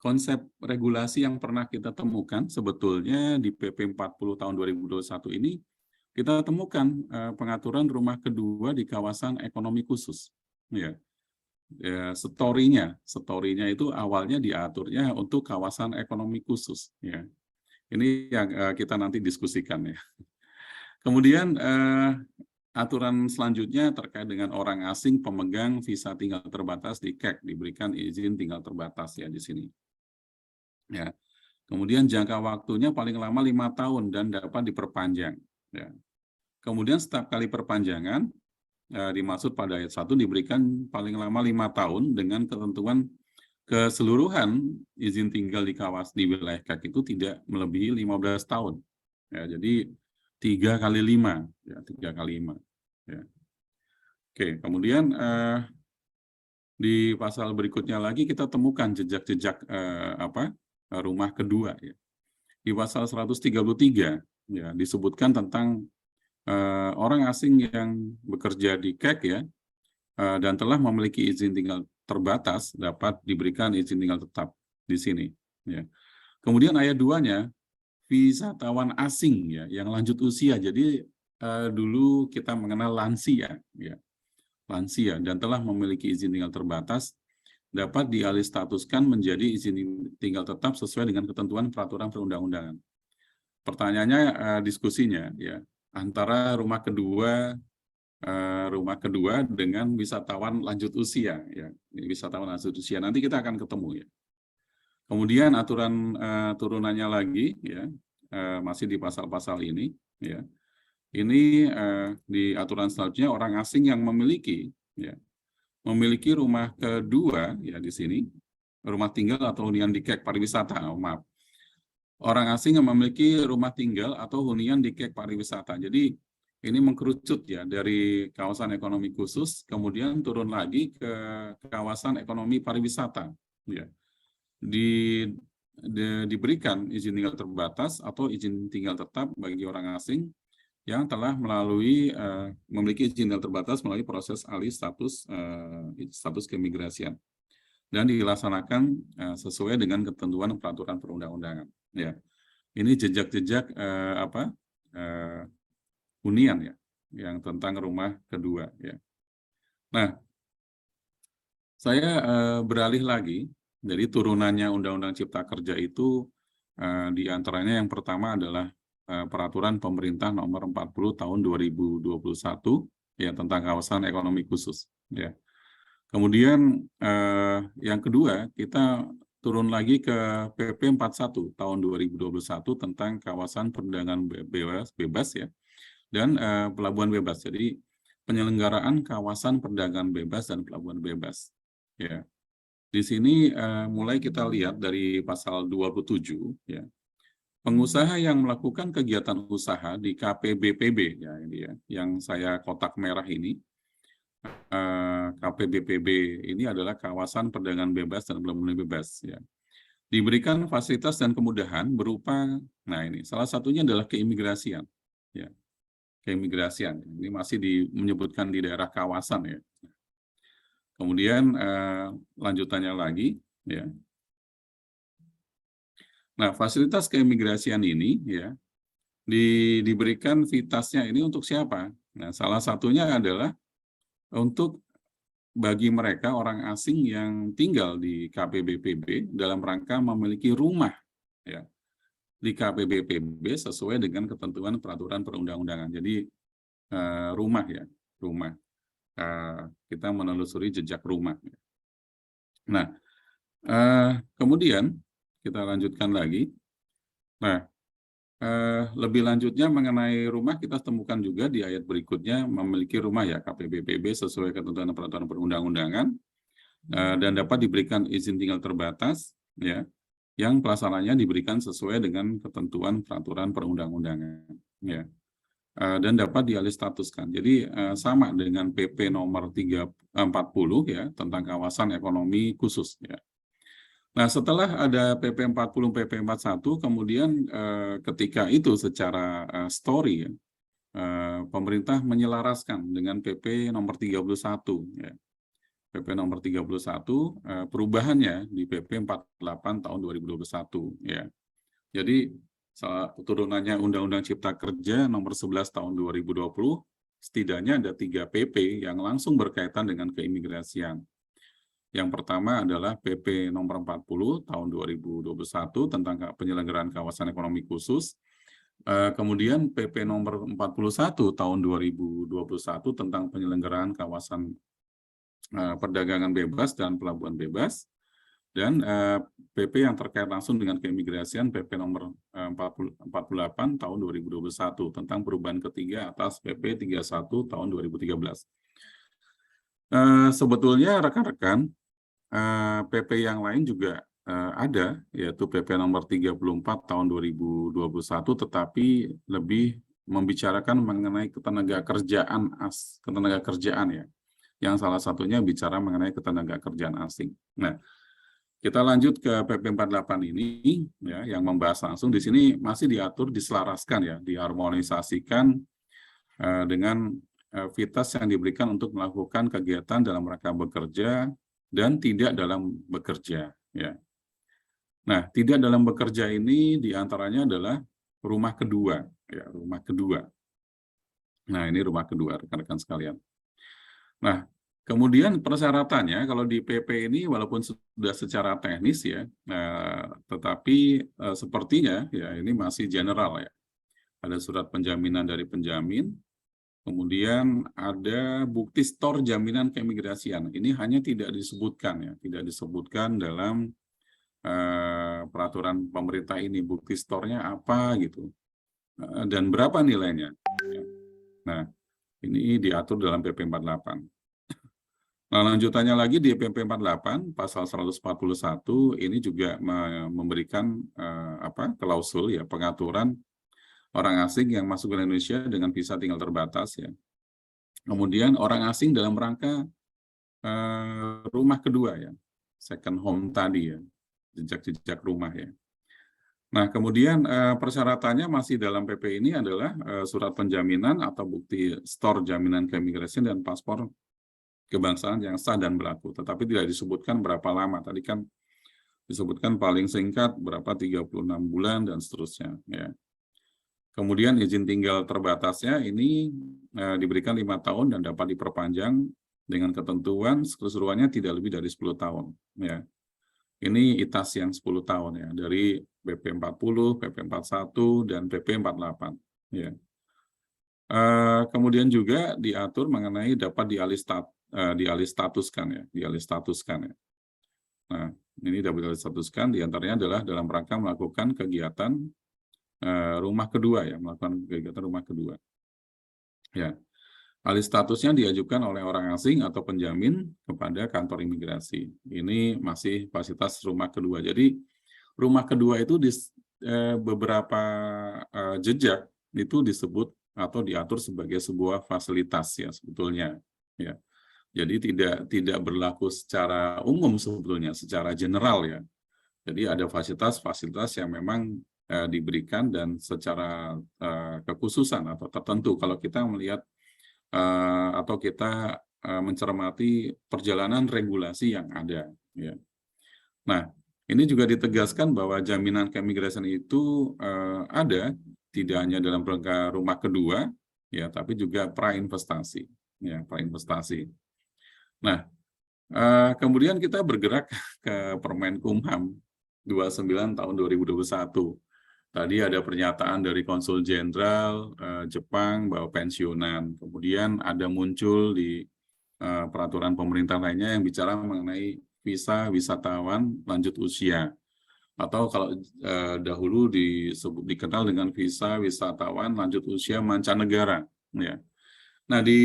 konsep regulasi yang pernah kita temukan sebetulnya di PP 40 tahun 2021 ini kita temukan pengaturan rumah kedua di kawasan ekonomi khusus. Ya. Ya, story-nya itu awalnya diaturnya untuk kawasan ekonomi khusus ya. Ini yang kita nanti diskusikan ya. Kemudian aturan selanjutnya terkait dengan orang asing pemegang visa tinggal terbatas di KEK diberikan izin tinggal terbatas ya di sini. Ya. Kemudian jangka waktunya paling lama 5 tahun dan dapat diperpanjang ya. Kemudian setiap kali perpanjangan dimaksud pada ayat 1 diberikan paling lama 5 tahun dengan ketentuan keseluruhan izin tinggal di kawasan di wilayah KEK itu tidak melebihi 15 tahun. Ya, jadi 3 kali 5 ya, 3 kali 5 ya. Oke, kemudian di pasal berikutnya lagi kita temukan jejak-jejak rumah kedua ya. Di pasal 133 ya disebutkan tentang orang asing yang bekerja di KEK ya dan telah memiliki izin tinggal terbatas dapat diberikan izin tinggal tetap di sini ya. Kemudian ayat 2-nya wisatawan asing ya yang lanjut usia. Jadi dulu kita mengenal lansia, ya, lansia dan telah memiliki izin tinggal terbatas dapat dialih statuskan menjadi izin tinggal tetap sesuai dengan ketentuan peraturan perundang-undangan. Pertanyaannya, diskusinya, ya, antara rumah kedua dengan wisatawan lanjut usia, ya, wisatawan lanjut usia. Nanti kita akan ketemu, ya. Kemudian aturan turunannya lagi, ya, masih di pasal-pasal ini, ya. Ini di aturan selanjutnya orang asing yang memiliki, ya, memiliki rumah kedua, ya, di sini rumah tinggal atau hunian di KEK pariwisata, maaf. Orang asing yang memiliki rumah tinggal atau hunian di KEK pariwisata. Jadi ini mengkerucut, ya, dari kawasan ekonomi khusus, kemudian turun lagi ke kawasan ekonomi pariwisata, ya. Diberikan izin tinggal terbatas atau izin tinggal tetap bagi orang asing yang telah memiliki izin tinggal terbatas melalui proses alih status keimigrasian dan dilaksanakan sesuai dengan ketentuan peraturan perundang-undangan. Ya, ini jejak-jejak hunian, ya, yang tentang rumah kedua, ya. Nah, saya beralih lagi. Jadi turunannya Undang-Undang Cipta Kerja itu diantaranya yang pertama adalah Peraturan Pemerintah Nomor 40 Tahun 2021, ya, tentang kawasan ekonomi khusus, ya. Kemudian yang kedua kita turun lagi ke PP 41 Tahun 2021 tentang kawasan perdagangan bebas, ya, dan pelabuhan bebas. Jadi penyelenggaraan kawasan perdagangan bebas dan pelabuhan bebas, ya. Di sini mulai kita lihat dari pasal 27, ya. Pengusaha yang melakukan kegiatan usaha di KPBPB, ya, ini, ya, yang saya kotak merah ini, KPBPB ini adalah kawasan perdagangan bebas dan pelabuhan bebas, ya. Diberikan fasilitas dan kemudahan berupa, nah ini salah satunya adalah keimigrasian, ya. Keimigrasian ini masih menyebutkan di daerah kawasan, ya. Kemudian lanjutannya lagi, ya. Nah, fasilitas keimigrasian ini, ya, diberikan vitasnya ini untuk siapa? Nah, salah satunya adalah untuk bagi mereka orang asing yang tinggal di KPBPB dalam rangka memiliki rumah, ya, di KPBPB sesuai dengan ketentuan peraturan perundang-undangan. Jadi rumah, ya, rumah. Kita menelusuri jejak rumah. Nah, kemudian kita lanjutkan lagi. Nah, lebih lanjutnya mengenai rumah kita temukan juga di ayat berikutnya memiliki rumah, ya, KPBPB sesuai ketentuan peraturan perundang-undangan dan dapat diberikan izin tinggal terbatas, ya, yang pelaksananya diberikan sesuai dengan ketentuan peraturan perundang-undangan, ya. Dan dapat dialih statuskan. Jadi sama dengan PP nomor 340, ya, tentang kawasan ekonomi khusus, ya. Nah, setelah ada PP 40, PP 41, kemudian ketika itu secara story, ya, pemerintah menyelaraskan dengan PP nomor 31, ya. PP nomor 31 perubahannya di PP 48 tahun 2021, ya. Jadi turunannya Undang-Undang Cipta Kerja Nomor 11 Tahun 2020, setidaknya ada 3 PP yang langsung berkaitan dengan keimigrasian. Yang pertama adalah PP Nomor 40 Tahun 2021 tentang penyelenggaraan kawasan ekonomi khusus. Kemudian PP Nomor 41 Tahun 2021 tentang penyelenggaraan kawasan perdagangan bebas dan pelabuhan bebas. Dan PP yang terkait langsung dengan keimigrasian PP nomor 48 tahun 2021 tentang perubahan ketiga atas PP 31 tahun 2013. Sebetulnya rekan-rekan, PP yang lain juga ada, yaitu PP nomor 34 tahun 2021, tetapi lebih membicarakan mengenai ketenagakerjaan, ya, yang salah satunya bicara mengenai ketenagakerjaan asing. Nah, kita lanjut ke PP 48 ini, ya, yang membahas langsung. Di sini masih diatur, diselaraskan, ya, diharmonisasikan dengan vitas yang diberikan untuk melakukan kegiatan dalam rangka bekerja dan tidak dalam bekerja, ya. Nah, tidak dalam bekerja ini diantaranya adalah rumah kedua, ya, rumah kedua. Nah, ini rumah kedua, rekan-rekan sekalian. Nah, kemudian persyaratannya kalau di PP ini walaupun sudah secara teknis ya, tetapi sepertinya ya ini masih general ya. Ada surat penjaminan dari penjamin, kemudian ada bukti stor jaminan keimigrasian. Ini hanya tidak disebutkan ya, tidak disebutkan dalam peraturan pemerintah ini bukti stornya apa gitu dan berapa nilainya. Nah, ini diatur dalam PP 48. Nah, lanjutannya lagi di PP 48 pasal 141 ini juga memberikan klausul ya pengaturan orang asing yang masuk ke Indonesia dengan visa tinggal terbatas ya. Kemudian orang asing dalam rangka rumah kedua ya, second home tadi ya, jejak-jejak rumah ya. Nah, kemudian persyaratannya masih dalam PP ini adalah surat penjaminan atau bukti stor jaminan keimigrasian dan paspor kebangsaan yang sah dan berlaku. Tetapi tidak disebutkan berapa lama. Tadi kan disebutkan paling singkat berapa 36 bulan dan seterusnya. Ya. Kemudian izin tinggal terbatasnya ini diberikan 5 tahun dan dapat diperpanjang dengan ketentuan keseluruhannya tidak lebih dari 10 tahun. Ya. Ini ITAS yang 10 tahun ya, dari PP 40, PP 41, dan PP 48. Ya. Kemudian juga diatur mengenai dapat dialih statuskan ya, ya. Nah, ini dapat dialih statuskan diantaranya adalah dalam rangka melakukan kegiatan rumah kedua ya, melakukan kegiatan rumah kedua. Ya. Alih statusnya diajukan oleh orang asing atau penjamin kepada kantor imigrasi. Ini masih fasilitas rumah kedua. Jadi rumah kedua itu di beberapa jejak itu disebut atau diatur sebagai sebuah fasilitas ya sebetulnya. Ya. Jadi tidak berlaku secara umum sebetulnya, secara general ya. Jadi ada fasilitas-fasilitas yang memang diberikan dan secara kekhususan atau tertentu. Kalau kita melihat atau kita mencermati perjalanan regulasi yang ada. Ya. Nah, ini juga ditegaskan bahwa jaminan keimigrasian itu ada tidak hanya dalam rangka rumah kedua, ya, tapi juga prainvestasi, ya, prainvestasi. Nah, kemudian kita bergerak ke Permenkumham 29 tahun 2021. Tadi ada pernyataan dari Konsul Jenderal Jepang bahwa pensiunan. Kemudian ada muncul di peraturan pemerintah lainnya yang bicara mengenai visa wisatawan lanjut usia. Atau kalau dahulu dikenal dengan visa wisatawan lanjut usia mancanegara. Ya. Nah, di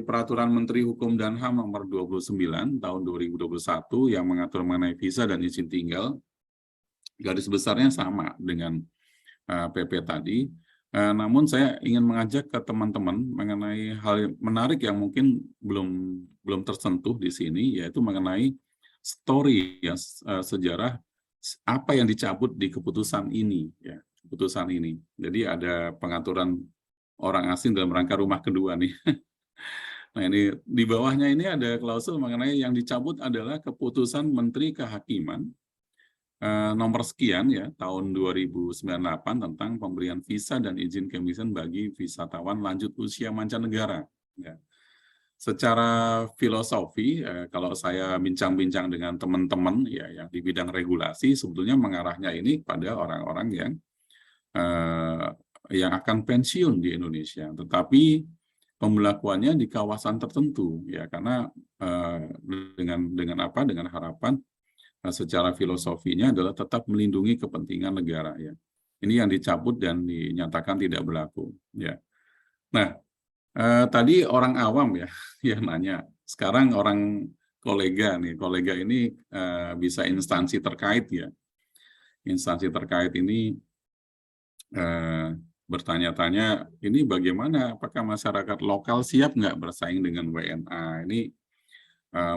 Peraturan Menteri Hukum dan HAM nomor 29 tahun 2021 yang mengatur mengenai visa dan izin tinggal, garis besarnya sama dengan PP tadi, namun saya ingin mengajak ke teman-teman mengenai hal menarik yang mungkin belum tersentuh di sini, yaitu mengenai story ya, sejarah apa yang dicabut di keputusan ini ya, keputusan ini. Jadi ada pengaturan orang asing dalam rangka rumah kedua nih. Nah, ini di bawahnya ini ada klausul mengenai yang dicabut adalah keputusan Menteri Kehakiman nomor sekian ya tahun 2098 tentang pemberian visa dan izin keimigrasian bagi wisatawan lanjut usia mancanegara. Ya. Secara filosofi, kalau saya bincang-bincang dengan teman-teman ya yang di bidang regulasi, sebetulnya mengarahnya ini pada orang-orang yang akan pensiun di Indonesia, tetapi pembelakuannya di kawasan tertentu ya karena dengan harapan secara filosofinya adalah tetap melindungi kepentingan negara ya. Ini yang dicabut dan dinyatakan tidak berlaku ya. Nah, tadi orang awam ya yang nanya. Sekarang orang kolega ini bisa instansi terkait ya. Instansi terkait ini bertanya-tanya ini bagaimana, apakah masyarakat lokal siap nggak bersaing dengan WNA? Ini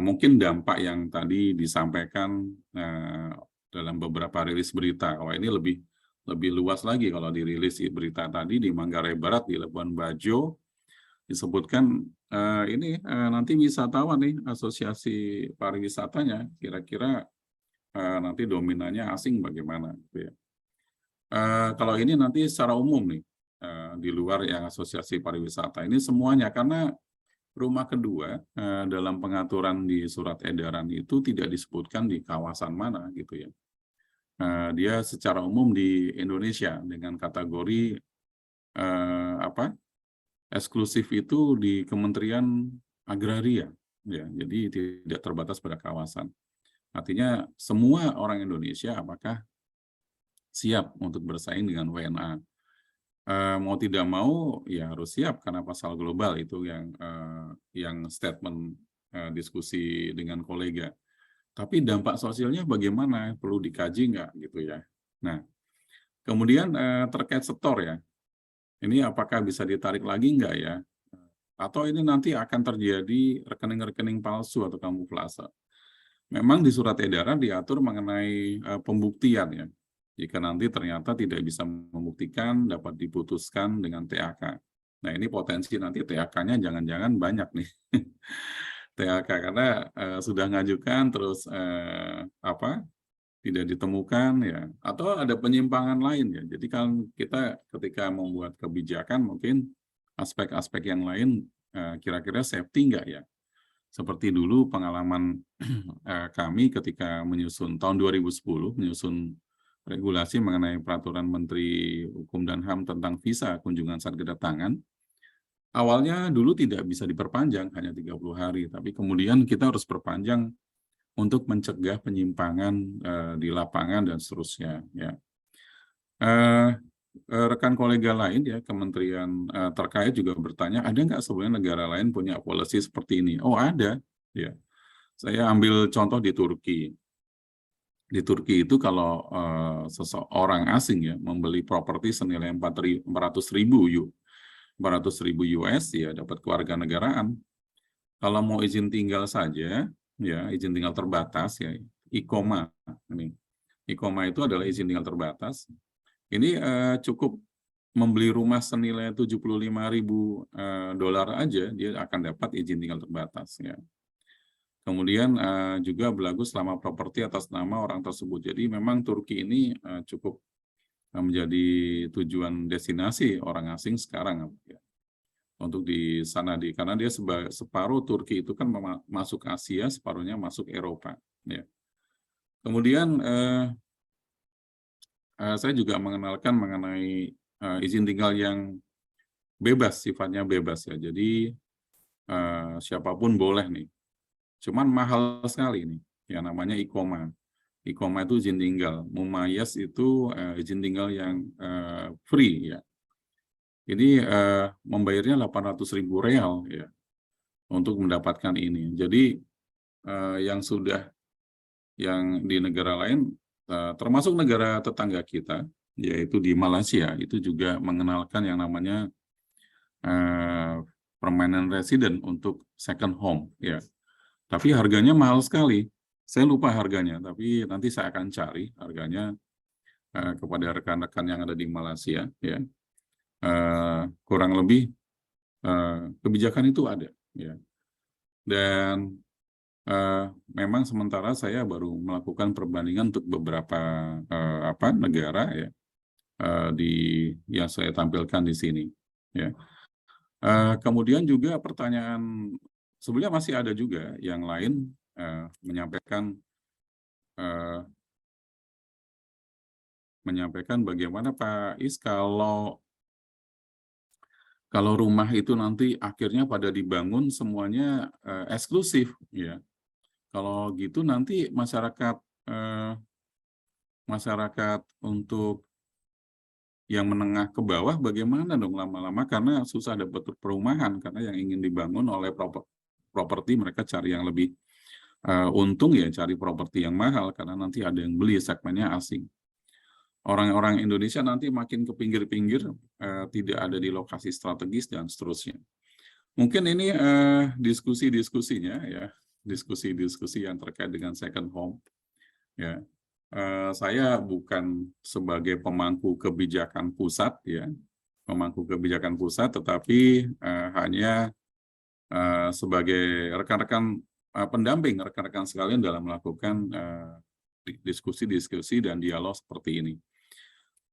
mungkin dampak yang tadi disampaikan dalam beberapa rilis berita. Oh, ini lebih luas lagi kalau dirilis berita tadi di Manggarai Barat, di Labuan Bajo, disebutkan ini nanti wisatawan nih, asosiasi pariwisatanya, kira-kira nanti dominannya asing bagaimana. Gitu ya. Kalau ini nanti secara umum nih, di luar yang asosiasi pariwisata. Ini semuanya karena rumah kedua dalam pengaturan di surat edaran itu tidak disebutkan di kawasan mana gitu ya. Dia secara umum di Indonesia dengan kategori eksklusif itu di Kementerian Agraria ya. Jadi tidak terbatas pada kawasan. Artinya semua orang Indonesia apakah siap untuk bersaing dengan WNA? Mau tidak mau ya harus siap karena pasal global itu yang statement diskusi dengan kolega. Tapi dampak sosialnya bagaimana? Perlu dikaji nggak gitu ya. Nah, kemudian terkait setor ya. Ini apakah bisa ditarik lagi nggak ya? Atau ini nanti akan terjadi rekening-rekening palsu atau kamuflase. Memang di surat edaran diatur mengenai pembuktian ya. Jika nanti ternyata tidak bisa membuktikan, dapat diputuskan dengan TAK. Nah ini potensi nanti TAK-nya jangan-jangan banyak nih. TAK karena sudah ngajukan terus tidak ditemukan ya. Atau ada penyimpangan lain ya. Jadi kan kita ketika membuat kebijakan mungkin aspek-aspek yang lain kira-kira safety nggak ya. Seperti dulu pengalaman kami ketika menyusun tahun 2010 menyusun regulasi mengenai peraturan Menteri Hukum dan HAM tentang visa kunjungan saat kedatangan. Awalnya dulu tidak bisa diperpanjang, hanya 30 hari. Tapi kemudian kita harus perpanjang untuk mencegah penyimpangan di lapangan dan seterusnya. Ya. Rekan kolega lain, ya kementerian terkait juga bertanya, ada nggak sebenarnya negara lain punya policy seperti ini? Oh ada. Ya. Saya ambil contoh di Turki. Di Turki itu kalau seseorang asing ya membeli properti senilai 400.000 US ya dapat kewarganegaraan. Kalau mau izin tinggal saja ya izin tinggal terbatas ya IKOMA ini. IKOMA itu adalah izin tinggal terbatas. Ini cukup membeli rumah senilai 75.000 dolar aja dia akan dapat izin tinggal terbatas ya. Kemudian juga berlaku selama properti atas nama orang tersebut. Jadi memang Turki ini cukup menjadi tujuan destinasi orang asing sekarang. Ya. Untuk di sana, karena dia separuh Turki itu kan masuk Asia, separuhnya masuk Eropa. Ya. Kemudian saya juga mengenalkan mengenai izin tinggal yang bebas, sifatnya bebas ya. Jadi siapapun boleh nih. Cuman mahal sekali nih, yang namanya IKOMA. IKOMA itu izin tinggal, Mumayas itu izin tinggal yang free ya. Ini membayarnya 800.000 real ya untuk mendapatkan ini. Jadi yang di negara lain, termasuk negara tetangga kita, yaitu di Malaysia, itu juga mengenalkan yang namanya permanent resident untuk second home ya. Tapi harganya mahal sekali. Saya lupa harganya, tapi nanti saya akan cari harganya kepada rekan-rekan yang ada di Malaysia. Ya. Kurang lebih kebijakan itu ada. Ya. Dan memang sementara saya baru melakukan perbandingan untuk beberapa negara ya yang saya tampilkan di sini. Ya. Kemudian juga pertanyaan. Sebenarnya masih ada juga yang lain menyampaikan bagaimana Pak Is kalau rumah itu nanti akhirnya pada dibangun semuanya eksklusif ya. Kalau gitu nanti masyarakat untuk yang menengah ke bawah bagaimana dong lama-lama karena susah dapat perumahan karena yang ingin dibangun oleh properti mereka cari yang lebih untung ya cari properti yang mahal karena nanti ada yang beli segmennya asing. Orang-orang Indonesia nanti makin ke pinggir-pinggir tidak ada di lokasi strategis dan seterusnya. Mungkin ini diskusi-diskusinya ya, diskusi-diskusi yang terkait dengan second home. Ya, saya bukan sebagai pemangku kebijakan pusat ya, tetapi hanya sebagai rekan-rekan pendamping, rekan-rekan sekalian dalam melakukan diskusi-diskusi dan dialog seperti ini.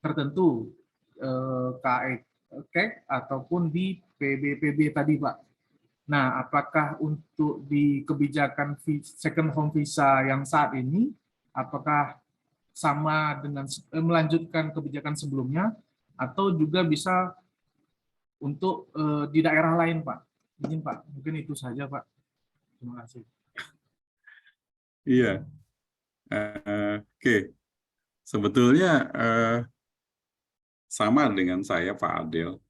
tertentu KEK ataupun di PBPB tadi, Pak. Nah, apakah untuk di kebijakan second home visa yang saat ini, apakah sama dengan melanjutkan kebijakan sebelumnya, atau juga bisa untuk di daerah lain, Pak? Izin, Pak. Mungkin itu saja, Pak. Terima kasih. Iya, oke. Sebetulnya sama dengan saya, Pak Adel.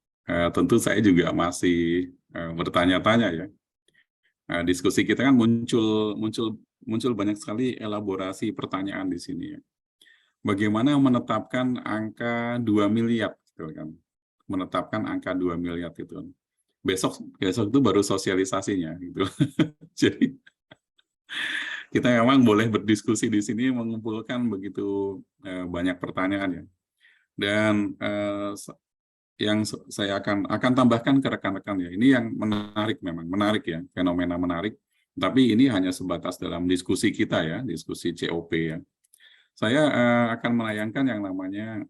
Tentu saya juga masih bertanya-tanya ya. Diskusi kita kan muncul banyak sekali elaborasi pertanyaan di sini ya. Bagaimana menetapkan angka 2 miliar gitu kan. Menetapkan angka 2 miliar itu. Besok itu baru sosialisasinya gitu. Jadi kita memang boleh berdiskusi di sini mengumpulkan begitu banyak pertanyaan ya. Dan yang saya akan tambahkan ke rekan-rekan ya. Ini yang menarik ya, fenomena menarik. Tapi ini hanya sebatas dalam diskusi kita ya, diskusi COP ya. Saya akan menayangkan yang namanya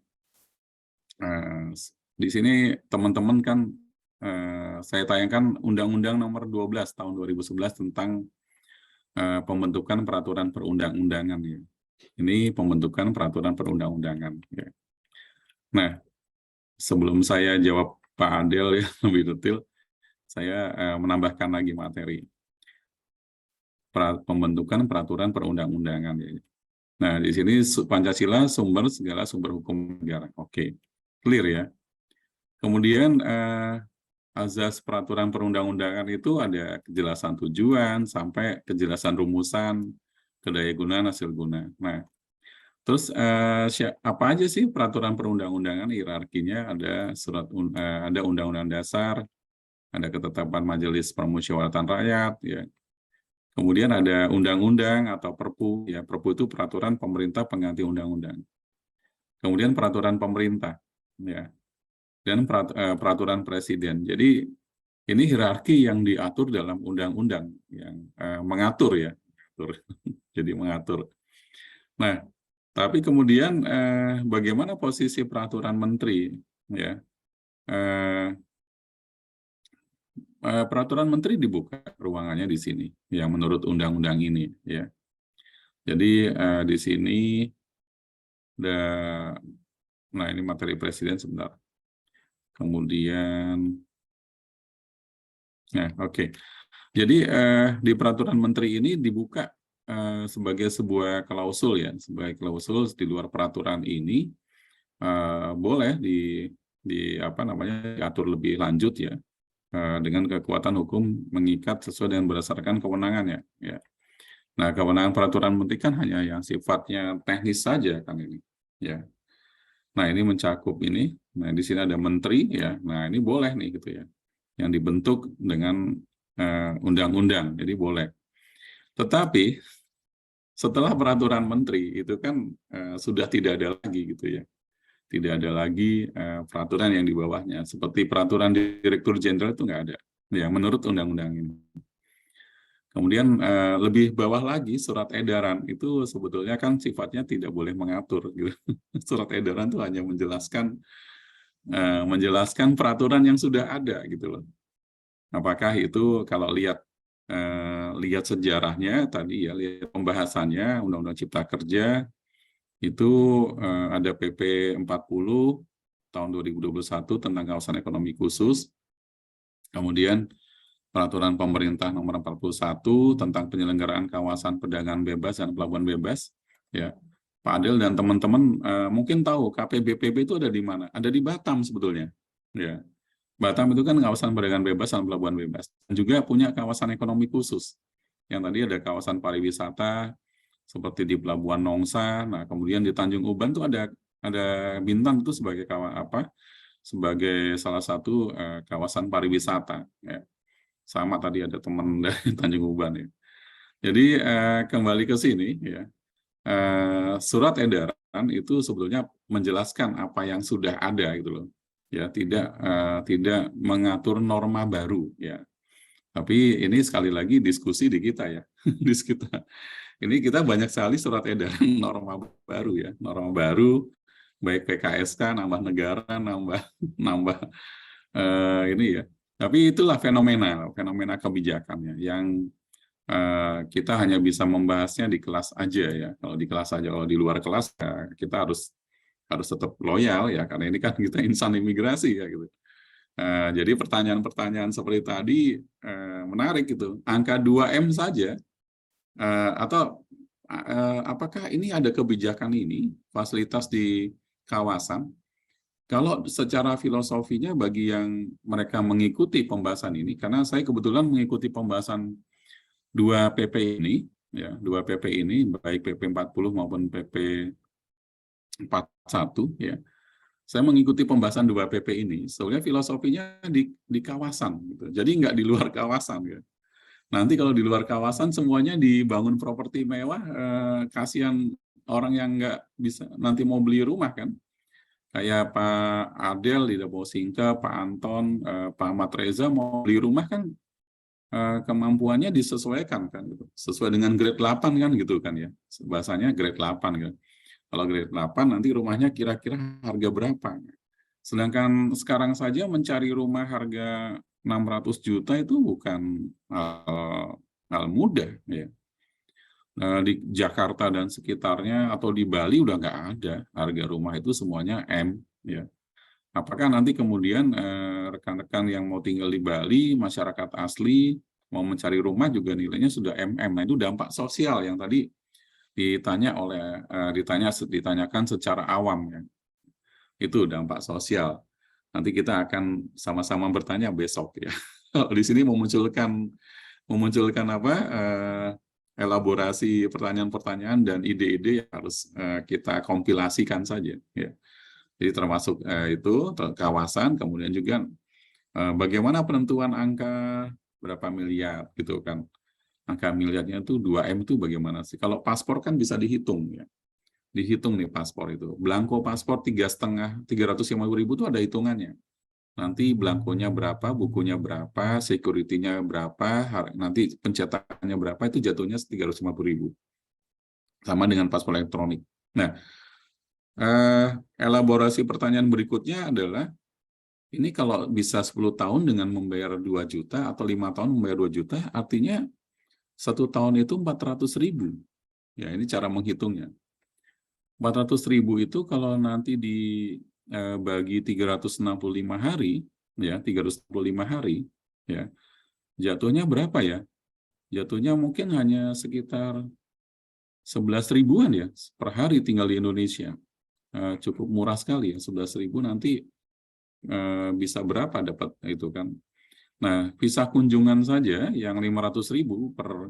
di sini teman-teman kan saya tayangkan Undang-Undang Nomor 12 tahun 2011 tentang pembentukan peraturan perundang-undangan ya. Ini pembentukan peraturan perundang-undangan ya. Nah, sebelum saya jawab Pak Adel ya lebih detail, saya menambahkan lagi materi pembentukan peraturan perundang-undangan ya. Nah, di sini Pancasila sumber segala sumber hukum negara. Oke, clear ya. Kemudian azas peraturan perundang-undangan itu ada kejelasan tujuan sampai kejelasan rumusan, kedayagunaan, hasil guna. Nah, terus apa aja sih peraturan perundang-undangan? Hierarkinya ada ada Undang-Undang Dasar, ada ketetapan Majelis Permusyawaratan Rakyat, ya. Kemudian ada undang-undang atau Perpu, ya. Perpu itu peraturan pemerintah pengganti undang-undang. Kemudian peraturan pemerintah, ya. Dan peraturan presiden. Jadi ini hierarki yang diatur dalam undang-undang yang mengatur ya, jadi mengatur. Nah, tapi kemudian bagaimana posisi peraturan menteri? Ya, peraturan menteri dibuka ruangannya di sini, ya menurut undang-undang ini. Ya, jadi di sini ada, nah ini materi presiden sebentar. Kemudian, nah oke. Jadi di peraturan menteri ini dibuka sebagai sebuah klausul ya, sebagai klausul di luar peraturan ini boleh apa namanya diatur lebih lanjut ya dengan kekuatan hukum mengikat sesuai dengan berdasarkan kewenangannya ya. Nah, kewenangan peraturan menteri kan hanya yang sifatnya teknis saja kan ini ya. Nah, ini mencakup ini. Nah, di sini ada menteri ya. Nah, ini boleh nih gitu ya. Yang dibentuk dengan undang-undang, jadi boleh. Tetapi setelah peraturan menteri itu kan sudah tidak ada lagi gitu ya. Tidak ada lagi peraturan yang di bawahnya. Seperti peraturan Direktur Jenderal itu nggak ada. Ya, menurut undang-undang ini. Kemudian lebih bawah lagi surat edaran itu sebetulnya kan sifatnya tidak boleh mengatur. Gitu. Surat edaran itu hanya menjelaskan peraturan yang sudah ada gitu loh. Apakah itu kalau lihat sejarahnya tadi ya, lihat pembahasannya Undang-Undang Cipta Kerja itu ada PP 40 tahun 2021 tentang kawasan ekonomi khusus. Kemudian Peraturan Pemerintah Nomor 41 tentang penyelenggaraan kawasan perdagangan bebas dan pelabuhan bebas. Ya, Pak Adel dan teman-teman mungkin tahu KPBPB itu ada di mana? Ada di Batam sebetulnya. Ya, Batam itu kan kawasan perdagangan bebas dan pelabuhan bebas. Dan juga punya kawasan ekonomi khusus. Yang tadi ada kawasan pariwisata seperti di Pelabuhan Nongsa. Nah, kemudian di Tanjung Uban itu ada Bintan itu sebagai sebagai salah satu kawasan pariwisata. Ya. Sama tadi ada teman dari Tanjung Uban ya. Jadi kembali ke sini ya. Surat edaran itu sebetulnya menjelaskan apa yang sudah ada gitu loh. Ya, tidak mengatur norma baru ya. Tapi ini sekali lagi diskusi di kita ya. Ini kita banyak sekali surat edaran norma baru ya. Norma baru baik PKSK, nambah negara, nambah ini ya. Tapi itulah fenomena kebijakannya yang kita hanya bisa membahasnya di kelas aja ya. Kalau di kelas aja, kalau di luar kelas ya, kita harus tetap loyal ya, karena ini kan kita insan imigrasi ya gitu. Jadi pertanyaan-pertanyaan seperti tadi menarik gitu. Angka 2M saja atau apakah ini ada kebijakan ini fasilitas di kawasan? Kalau secara filosofinya bagi yang mereka mengikuti pembahasan ini, karena saya kebetulan mengikuti pembahasan 2 PP ini, ya 2 PP ini, baik PP 40 maupun PP 41, ya. Saya mengikuti pembahasan 2 PP ini, sebenarnya filosofinya di kawasan, gitu. Jadi nggak di luar kawasan, ya. Nanti kalau di luar kawasan semuanya dibangun properti mewah, kasihan orang yang nggak bisa nanti mau beli rumah kan. Kayak Pak Adel di Davao Singka, Pak Anton, Pak Ahmad Reza mau beli rumah kan kemampuannya disesuaikan kan gitu. Sesuai dengan grade 8 kan gitu kan ya. Bahasanya grade 8 kan. Kalau grade 8 nanti rumahnya kira-kira harga berapa. Sedangkan sekarang saja mencari rumah harga 600 juta itu bukan hal mudah ya. Di Jakarta dan sekitarnya atau di Bali udah nggak ada harga rumah itu semuanya M ya. Apakah nanti kemudian rekan-rekan yang mau tinggal di Bali, masyarakat asli mau mencari rumah juga nilainya sudah MM. Nah itu dampak sosial yang tadi ditanyakan secara awam ya. Itu dampak sosial. Nanti kita akan sama-sama bertanya besok ya. Di sini memunculkan apa? Elaborasi pertanyaan-pertanyaan dan ide-ide yang harus kita kompilasikan saja. Ya. Jadi termasuk itu kawasan, kemudian juga bagaimana penentuan angka berapa miliar gitu kan. Angka miliarnya itu 2M itu bagaimana sih? Kalau paspor kan bisa dihitung ya. Dihitung nih paspor itu. Belangko paspor 3,5, 350.000 itu ada hitungannya. Nanti belangkonya berapa, bukunya berapa, security-nya berapa, nanti pencetakannya berapa, itu jatuhnya 350.000. Sama dengan paspor elektronik. Nah, elaborasi pertanyaan berikutnya adalah, ini kalau bisa 10 tahun dengan membayar 2 juta, atau 5 tahun membayar 2 juta, artinya 1 tahun itu 400.000. Ya, ini cara menghitungnya. 400.000 itu kalau nanti bagi 365 hari, ya 365 hari, ya jatuhnya berapa ya? Jatuhnya mungkin hanya sekitar 11.000-an ya per hari tinggal di Indonesia. Cukup murah sekali ya, 11.000 nanti bisa berapa dapat itu kan? Nah, visa kunjungan saja yang 500.000 per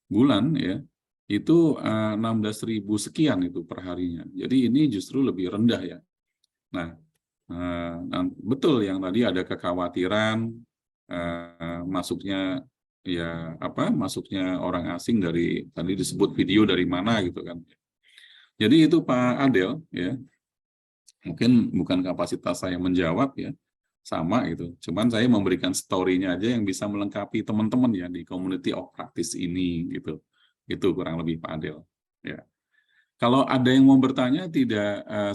bulan ya, itu 16.000 sekian itu per harinya. Jadi ini justru lebih rendah ya. Nah, betul yang tadi ada kekhawatiran masuknya ya masuknya orang asing dari tadi disebut video dari mana gitu kan. Jadi itu Pak Adel ya. Mungkin bukan kapasitas saya menjawab ya. Sama gitu. Cuman saya memberikan story-nya aja yang bisa melengkapi teman-teman ya di community of practice ini gitu. Itu kurang lebih Pak Adel ya. Kalau ada yang mau bertanya,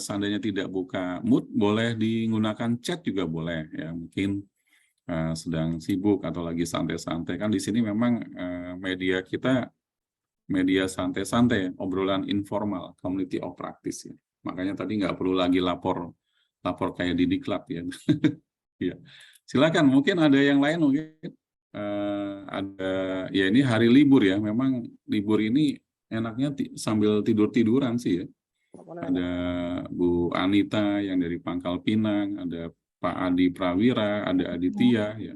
seandainya tidak buka mood, boleh digunakan chat juga boleh ya. Mungkin sedang sibuk atau lagi santai-santai kan di sini memang media kita media santai-santai, obrolan informal, community of practice ya. Makanya tadi nggak perlu lagi lapor kayak di diklat ya. Ya. Silakan, mungkin ada yang lain mungkin ada ya ini hari libur ya. Memang libur ini enaknya sambil tidur-tiduran sih ya. Ada Bu Anita yang dari Pangkal Pinang, ada Pak Adi Prawira, ada Aditya, ya,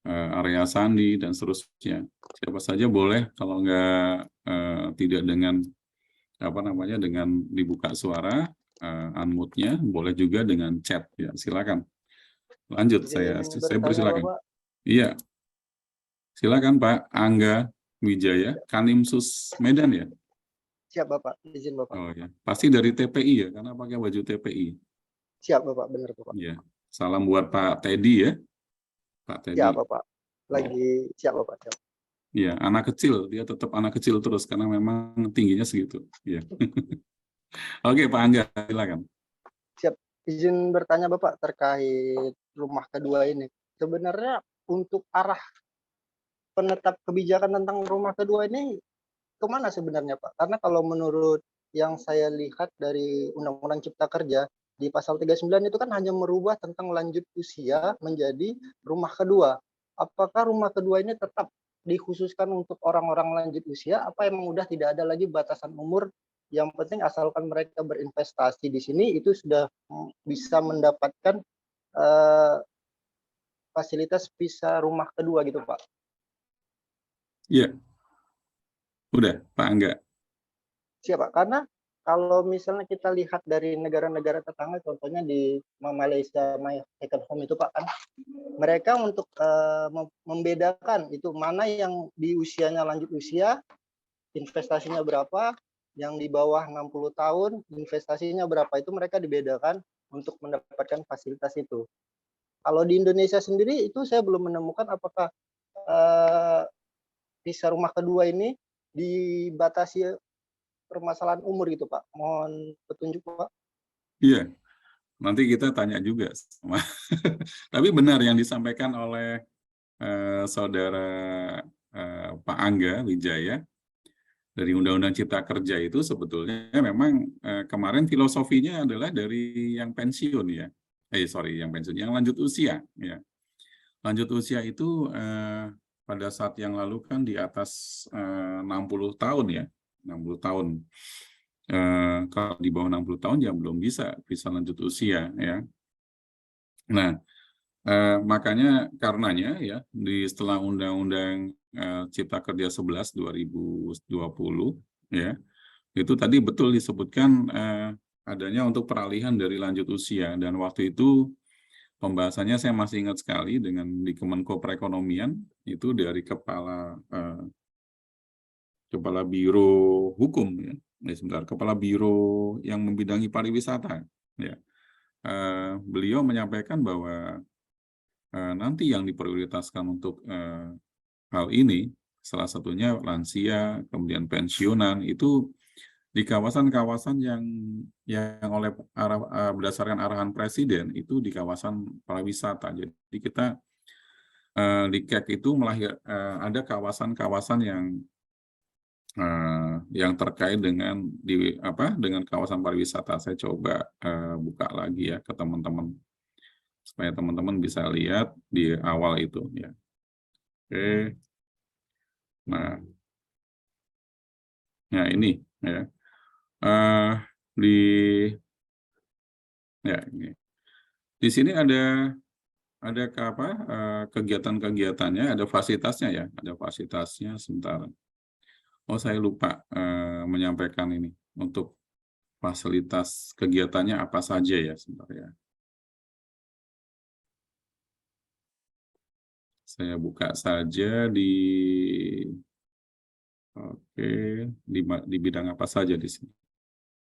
Arya Sandi, dan seterusnya. Siapa saja boleh, kalau nggak tidak dengan dengan dibuka suara, unmute-nya, boleh juga dengan chat. Ya, silakan. Lanjut, saya persilakan. Iya, silakan Pak Angga Wijaya, Kanimsus Medan ya? Siap Bapak, izin Bapak. Oh ya, pasti dari TPI ya, karena pakai baju TPI. Siap Bapak, benar Bapak. Ya, salam buat Pak Teddy ya, Pak Teddy. Siap Bapak, lagi siap Bapak. Siap. Iya, anak kecil, dia tetap anak kecil terus karena memang tingginya segitu. Ya. Oke Pak Angga, silakan. izin bertanya Bapak terkait rumah kedua ini. Sebenarnya untuk arah penetap kebijakan tentang rumah kedua ini kemana sebenarnya Pak? Karena kalau menurut yang saya lihat dari Undang-Undang Cipta Kerja di pasal 39 itu kan hanya merubah tentang lanjut usia menjadi rumah kedua. Apakah rumah kedua ini tetap dikhususkan untuk orang-orang lanjut usia? Apa emang udah tidak ada lagi batasan umur? Yang penting asalkan mereka berinvestasi di sini itu sudah bisa mendapatkan fasilitas visa rumah kedua gitu Pak. Iya, udah Pak Angga. Siapa? Karena kalau misalnya kita lihat dari negara-negara tetangga, contohnya di Malaysia, My Second Home itu Pak, kan mereka untuk membedakan itu mana yang di usianya lanjut usia, investasinya berapa, yang di bawah 60 tahun, investasinya berapa, itu mereka dibedakan untuk mendapatkan fasilitas itu. Kalau di Indonesia sendiri, itu saya belum menemukan apakah visa rumah kedua ini dibatasi permasalahan umur gitu Pak. Mohon petunjuk Pak. Iya, nanti kita tanya juga sama. Tapi benar yang disampaikan oleh saudara Pak Angga Wijaya dari Undang-Undang Cipta Kerja itu sebetulnya memang kemarin filosofinya adalah dari yang pensiun ya. Yang pensiun, yang lanjut usia ya. Lanjut usia itu pada saat yang lalu kan di atas 60 tahun ya, 60 tahun. Kalau di bawah 60 tahun ya belum bisa lanjut usia ya. Nah, makanya karenanya ya setelah Undang-Undang Cipta Kerja 11 2020 ya, itu tadi betul disebutkan adanya untuk peralihan dari lanjut usia, dan waktu itu pembahasannya saya masih ingat sekali dengan di Kemenko Perekonomian itu dari kepala Biro Hukum ya. Kepala Biro yang membidangi pariwisata ya. Beliau menyampaikan bahwa nanti yang diprioritaskan untuk hal ini salah satunya lansia, kemudian pensiunan, itu di kawasan-kawasan yang oleh berdasarkan arahan Presiden itu di kawasan pariwisata. Jadi kita di KEK itu ada kawasan-kawasan yang terkait dengan dengan kawasan pariwisata. Saya coba buka lagi ya ke teman-teman supaya teman-teman bisa lihat di awal itu ya. Oke. Nah ini ya. Di sini ada kegiatan-kegiatannya, ada fasilitasnya ya, sebentar. Oh, saya lupa menyampaikan ini untuk fasilitas kegiatannya apa saja ya, sebentar ya. Saya buka saja di bidang apa saja di sini.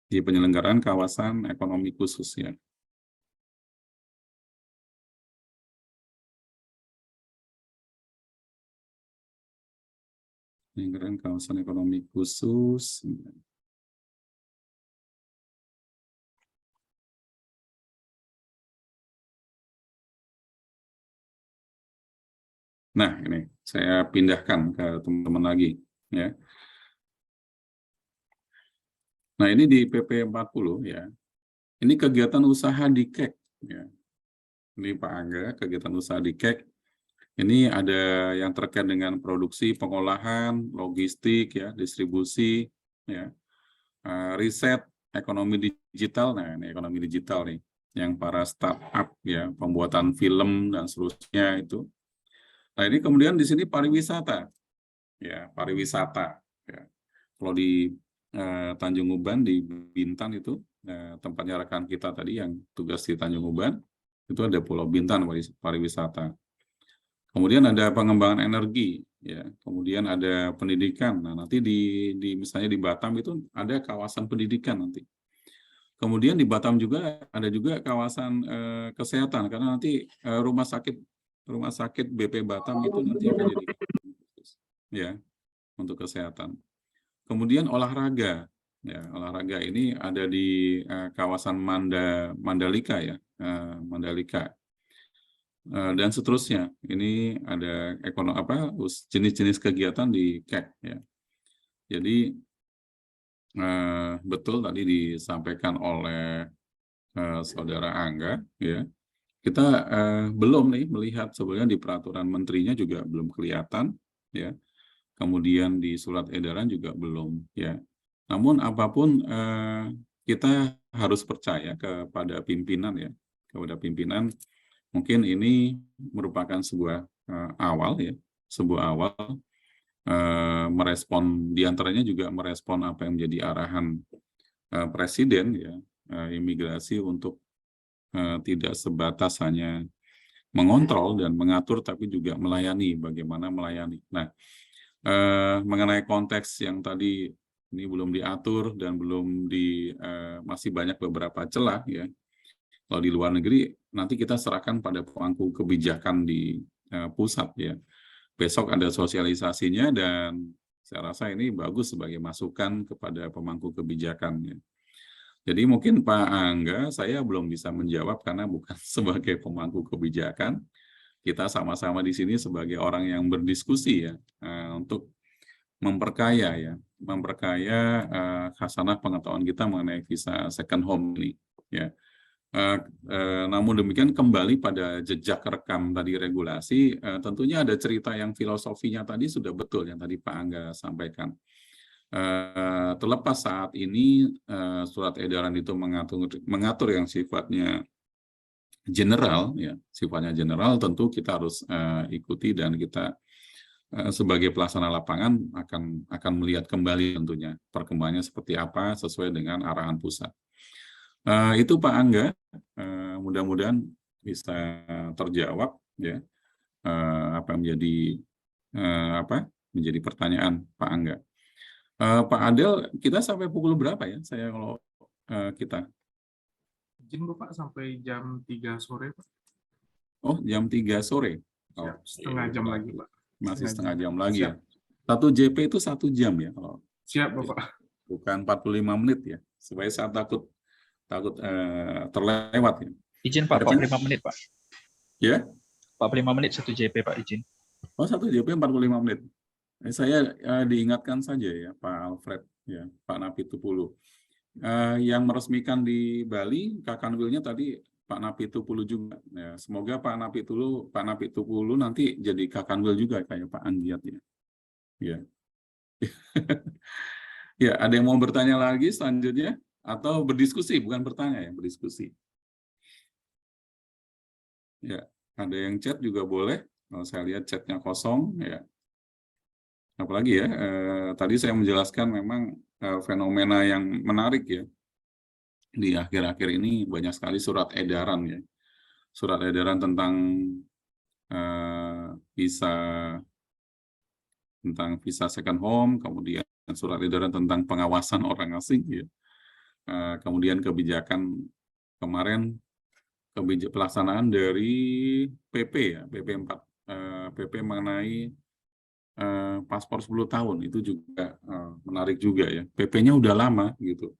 Di penyelenggaraan kawasan ekonomi khusus ya. Penyelenggaraan kawasan ekonomi khusus. Nah, ini saya pindahkan ke teman-teman lagi ya. Nah, ini di PP 40 ya. Ini kegiatan usaha di KEK ya. Ini Pak Angga, kegiatan usaha di KEK. Ini ada yang terkait dengan produksi, pengolahan, logistik ya, distribusi ya. Riset, ekonomi digital. Nah, ini ekonomi digital nih yang para startup ya, pembuatan film dan seterusnya itu. Nah, ini kemudian di sini pariwisata. Ya, pariwisata ya. Kalau di Tanjung Uban di Bintan itu tempatnya rekan kita tadi yang tugas di Tanjung Uban itu ada Pulau Bintan pariwisata. Kemudian ada pengembangan energi ya, kemudian ada pendidikan. Nah, nanti misalnya di Batam itu ada kawasan pendidikan nanti. Kemudian di Batam juga ada juga kawasan kesehatan, karena nanti rumah sakit BP Batam itu nanti akan jadi ya untuk kesehatan. Kemudian olahraga, Ya, olahraga ini ada di kawasan Mandalika ya, Mandalika. Dan seterusnya. Ini ada jenis-jenis kegiatan di KEK ya. Jadi betul tadi disampaikan oleh Saudara Angga ya. Kita belum nih melihat sebenarnya di peraturan menterinya juga belum kelihatan ya. Kemudian di surat edaran juga belum ya. Namun apapun kita harus percaya kepada pimpinan ya, kepada pimpinan. Mungkin ini merupakan sebuah awal ya, sebuah awal merespon, diantaranya juga merespon apa yang menjadi arahan Presiden ya, imigrasi untuk tidak sebatas hanya mengontrol dan mengatur, tapi juga melayani, bagaimana melayani. Nah, mengenai konteks yang tadi ini belum diatur dan masih banyak beberapa celah ya. Kalau di luar negeri, nanti kita serahkan pada pemangku kebijakan di pusat ya. Besok ada sosialisasinya dan saya rasa ini bagus sebagai masukan kepada pemangku kebijakan ya. Jadi mungkin Pak Angga, saya belum bisa menjawab karena bukan sebagai pemangku kebijakan. Kita sama-sama di sini sebagai orang yang berdiskusi ya, untuk memperkaya khasanah pengetahuan kita mengenai visa second home ini ya. Namun demikian kembali pada jejak rekam tadi regulasi, tentunya ada cerita yang filosofinya tadi sudah betul yang tadi Pak Angga sampaikan. Terlepas saat ini surat edaran itu mengatur yang sifatnya general, ya sifatnya general, tentu kita harus ikuti dan kita sebagai pelaksana lapangan akan melihat kembali tentunya perkembangannya seperti apa sesuai dengan arahan pusat. Itu Pak Angga, mudah-mudahan bisa terjawab ya apa menjadi menjadi pertanyaan Pak Angga. Pak Adel, kita sampai pukul berapa ya? Saya kalau kita Izin Bapak sampai jam 3 sore, Pak. Oh, jam 3 sore. Oh, Setengah jam lagi, Pak. Masih setengah jam lagi ya. 1 JP itu 1 jam ya. Oh, Siap, Bapak. bukan 45 menit ya. Supaya saya takut terlewat ya. Izin Pak, 45 menit Pak. Ya? 45 menit 1 JP Pak, izin. Oh, 1 JP 45 menit. Saya diingatkan saja ya Pak Alfred, ya Pak Napi Tupulu. Yang meresmikan di Bali, Kakanwilnya tadi Pak Napi Tupulu juga. Ya, semoga Pak Napi Tupulu nanti jadi Kakanwil juga kayak Pak Anggiat ya. Ya. Ya, ada yang mau bertanya lagi selanjutnya? Atau berdiskusi, bukan bertanya ya, berdiskusi. Ya, ada yang chat juga boleh. Kalau saya lihat chatnya kosong, ya. Apalagi ya, tadi saya menjelaskan memang fenomena yang menarik ya. Di akhir-akhir ini banyak sekali surat edaran ya. Surat edaran tentang visa second home, kemudian surat edaran tentang pengawasan orang asing ya. Kemudian kebijakan kemarin pelaksanaan dari PP ya, PP mengenai paspor 10 tahun itu juga menarik juga ya. PP-nya udah lama gitu.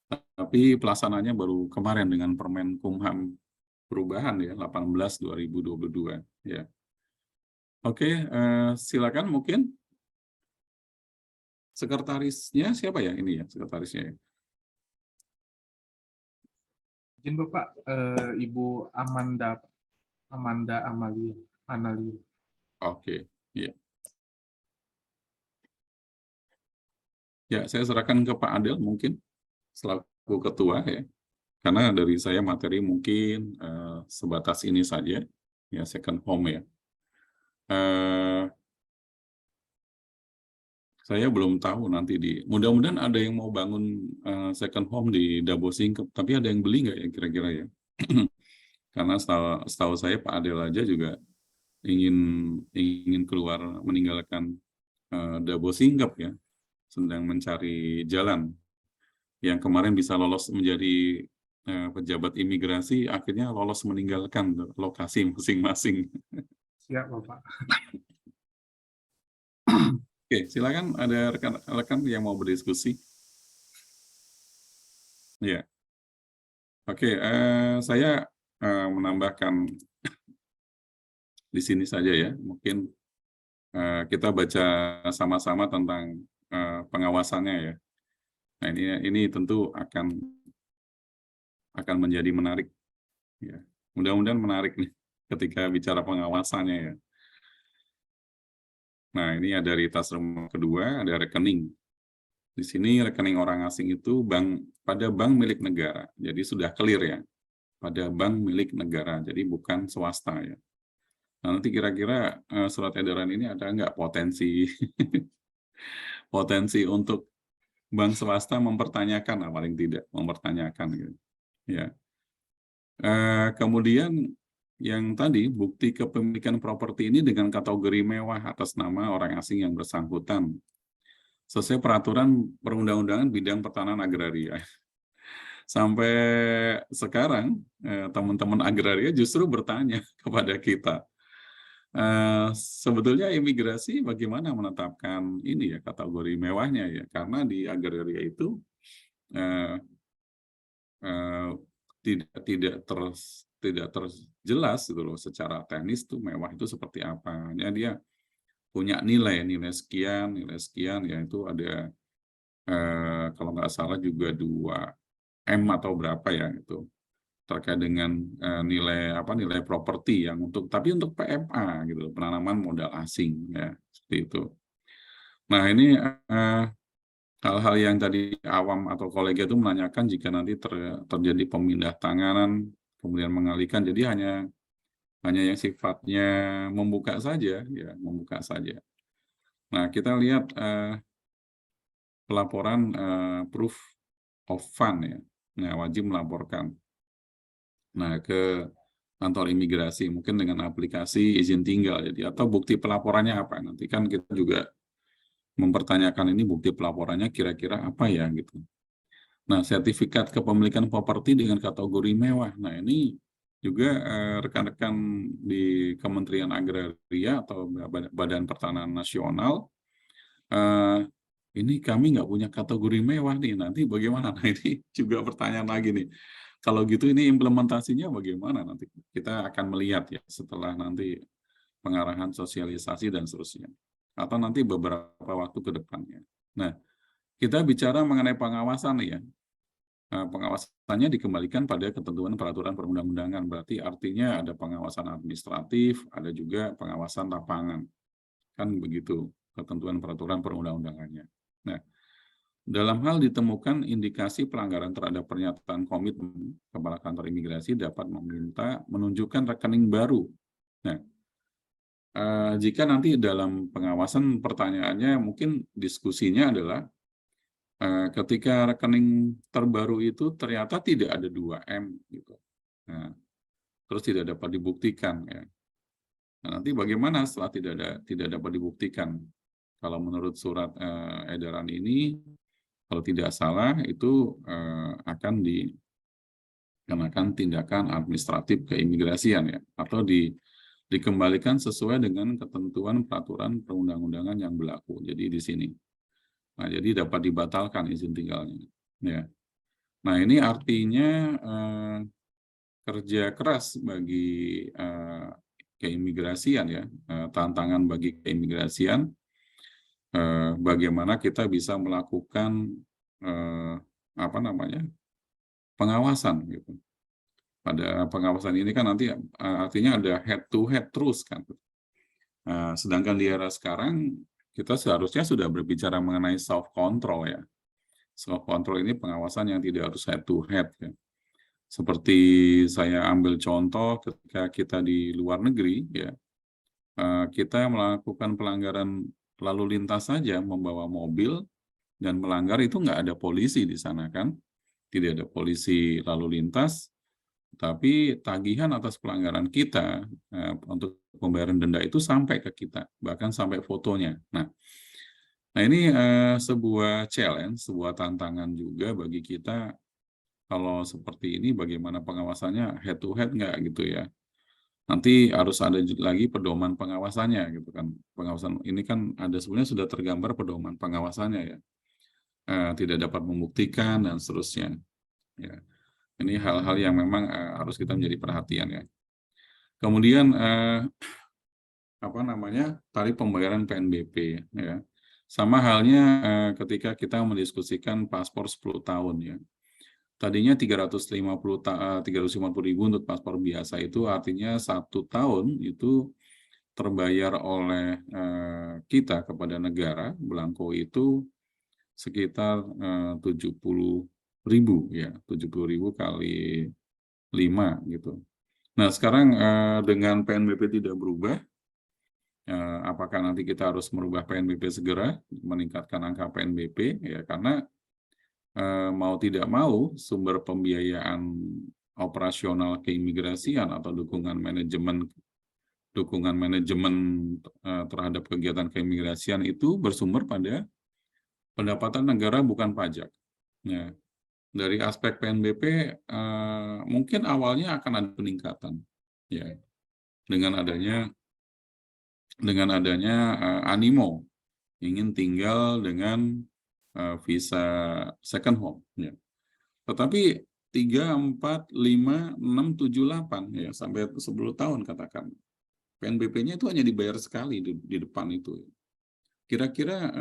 Tapi pelaksanaannya baru kemarin dengan Permen Kumham perubahan ya 18/2022 ya. Oke, silakan mungkin sekretarisnya siapa ya ini ya sekretarisnya ya. Izin Bapak, Ibu Amanda Analia. Oke, ya. Ya, saya serahkan ke Pak Adel mungkin selaku ketua ya. Karena dari saya materi mungkin sebatas ini saja ya second home ya. Saya belum tahu nanti mudah-mudahan ada yang mau bangun second home di Dabo Singkep, tapi ada yang beli nggak ya kira-kira ya? Karena setahu saya Pak Adel aja juga ingin keluar meninggalkan Dabo Singkep ya, sedang mencari jalan. Yang kemarin bisa lolos menjadi pejabat imigrasi, akhirnya lolos meninggalkan lokasi masing-masing. Siap Bapak. Oke, silakan ada rekan-rekan yang mau berdiskusi. Ya, oke. Saya menambahkan di sini saja ya. Mungkin kita baca sama-sama tentang pengawasannya ya. Nah, ini tentu akan menjadi menarik ya. Mudah-mudahan menarik nih ketika bicara pengawasannya ya. Nah, ini ada dari tas rumah kedua, ada rekening. Di sini rekening orang asing itu pada bank milik negara. Jadi sudah clear ya. Pada bank milik negara, jadi bukan swasta ya. Nah, nanti kira-kira surat edaran ini ada nggak potensi potensi untuk bank swasta mempertanyakan, paling tidak mempertanyakan gitu. Ya. Kemudian yang tadi bukti kepemilikan properti ini dengan kategori mewah atas nama orang asing yang bersangkutan sesuai peraturan perundang-undangan bidang pertanahan agraria. Sampai sekarang teman-teman agraria justru bertanya kepada kita, sebetulnya imigrasi bagaimana menetapkan ini ya kategori mewahnya ya, karena di agraria itu tidak terjelas gitu loh secara teknis tuh mewah itu seperti apa. Ya, dia punya nilai sekian ya, itu ada kalau nggak salah juga 2M atau berapa ya itu terkait dengan nilai properti yang tapi untuk PMA gitu, penanaman modal asing ya, seperti itu. Nah, ini hal-hal yang tadi awam atau kolega itu menanyakan jika nanti terjadi pemindah tanganan kemudian mengalihkan, jadi hanya yang sifatnya membuka saja ya, membuka saja. Nah, kita lihat pelaporan proof of fund ya. Nah, wajib melaporkan. Nah, ke kantor imigrasi mungkin dengan aplikasi izin tinggal jadi, atau bukti pelaporannya apa. Nanti kan kita juga mempertanyakan ini bukti pelaporannya kira-kira apa ya gitu. Nah, sertifikat kepemilikan properti dengan kategori mewah. Nah, ini juga rekan-rekan di Kementerian Agraria atau Badan Pertanahan Nasional, ini kami nggak punya kategori mewah nih, nanti bagaimana? Nah, ini juga pertanyaan lagi nih. Kalau gitu ini implementasinya bagaimana nanti? Kita akan melihat ya setelah nanti pengarahan sosialisasi dan seterusnya. Atau nanti beberapa waktu ke depannya. Nah, kita bicara mengenai pengawasan ya. Pengawasannya dikembalikan pada ketentuan peraturan perundang-undangan. Berarti artinya ada pengawasan administratif, ada juga pengawasan lapangan. Kan begitu ketentuan peraturan perundang-undangannya. Nah, dalam hal ditemukan indikasi pelanggaran terhadap pernyataan komitmen, Kepala Kantor Imigrasi dapat meminta menunjukkan rekening baru. Nah, jika nanti dalam pengawasan pertanyaannya mungkin diskusinya adalah ketika rekening terbaru itu ternyata tidak ada 2M gitu. Nah, terus tidak dapat dibuktikan ya. Nah, nanti bagaimana setelah tidak dapat dibuktikan? Kalau menurut surat edaran ini, kalau tidak salah itu akan dikenakan tindakan administratif keimigrasian ya, atau dikembalikan sesuai dengan ketentuan peraturan perundang-undangan yang berlaku. Jadi di sini. Nah, jadi dapat dibatalkan izin tinggalnya. Ya. Nah, ini artinya kerja keras bagi keimigrasian ya, tantangan bagi keimigrasian. Bagaimana kita bisa melakukan pengawasan gitu. Pada pengawasan ini kan nanti artinya ada head to head terus kan. Sedangkan di era sekarang kita seharusnya sudah berbicara mengenai self control ya. Self control ini pengawasan yang tidak harus head to head ya. Seperti saya ambil contoh ketika kita di luar negeri ya, kita melakukan pelanggaran lalu lintas saja membawa mobil dan melanggar itu nggak ada polisi di sana kan, tidak ada polisi lalu lintas, tapi tagihan atas pelanggaran kita untuk pembayaran denda itu sampai ke kita, bahkan sampai fotonya. Nah ini sebuah challenge, sebuah tantangan juga bagi kita. Kalau seperti ini bagaimana pengawasannya, head to head nggak gitu ya. Nanti harus ada lagi pedoman pengawasannya gitu kan. Pengawasan ini kan ada sebenarnya sudah tergambar pedoman pengawasannya ya. Tidak dapat membuktikan dan seterusnya. Ya, ini hal-hal yang memang harus kita menjadi perhatian ya. Kemudian apa namanya, tarif pembayaran PNBP ya. Sama halnya ketika kita mendiskusikan paspor 10 tahun ya. Tadinya 350.000 untuk paspor biasa, itu artinya 1 tahun itu terbayar oleh kita kepada negara belangko itu sekitar 70.000 ya, 70.000 kali 5 gitu. Nah, sekarang dengan PNBP tidak berubah, apakah nanti kita harus merubah PNBP segera, meningkatkan angka PNBP ya, karena mau tidak mau sumber pembiayaan operasional keimigrasian atau dukungan manajemen terhadap kegiatan keimigrasian itu bersumber pada pendapatan negara bukan pajak. Ya. Dari aspek PNBP mungkin awalnya akan ada peningkatan, ya, dengan adanya animo ingin tinggal dengan visa second home. Ya. Tetapi 3, 4, 5, 6, 7, 8 ya, sampai 10 tahun katakan. PNBP-nya itu hanya dibayar sekali di depan itu. Kira-kira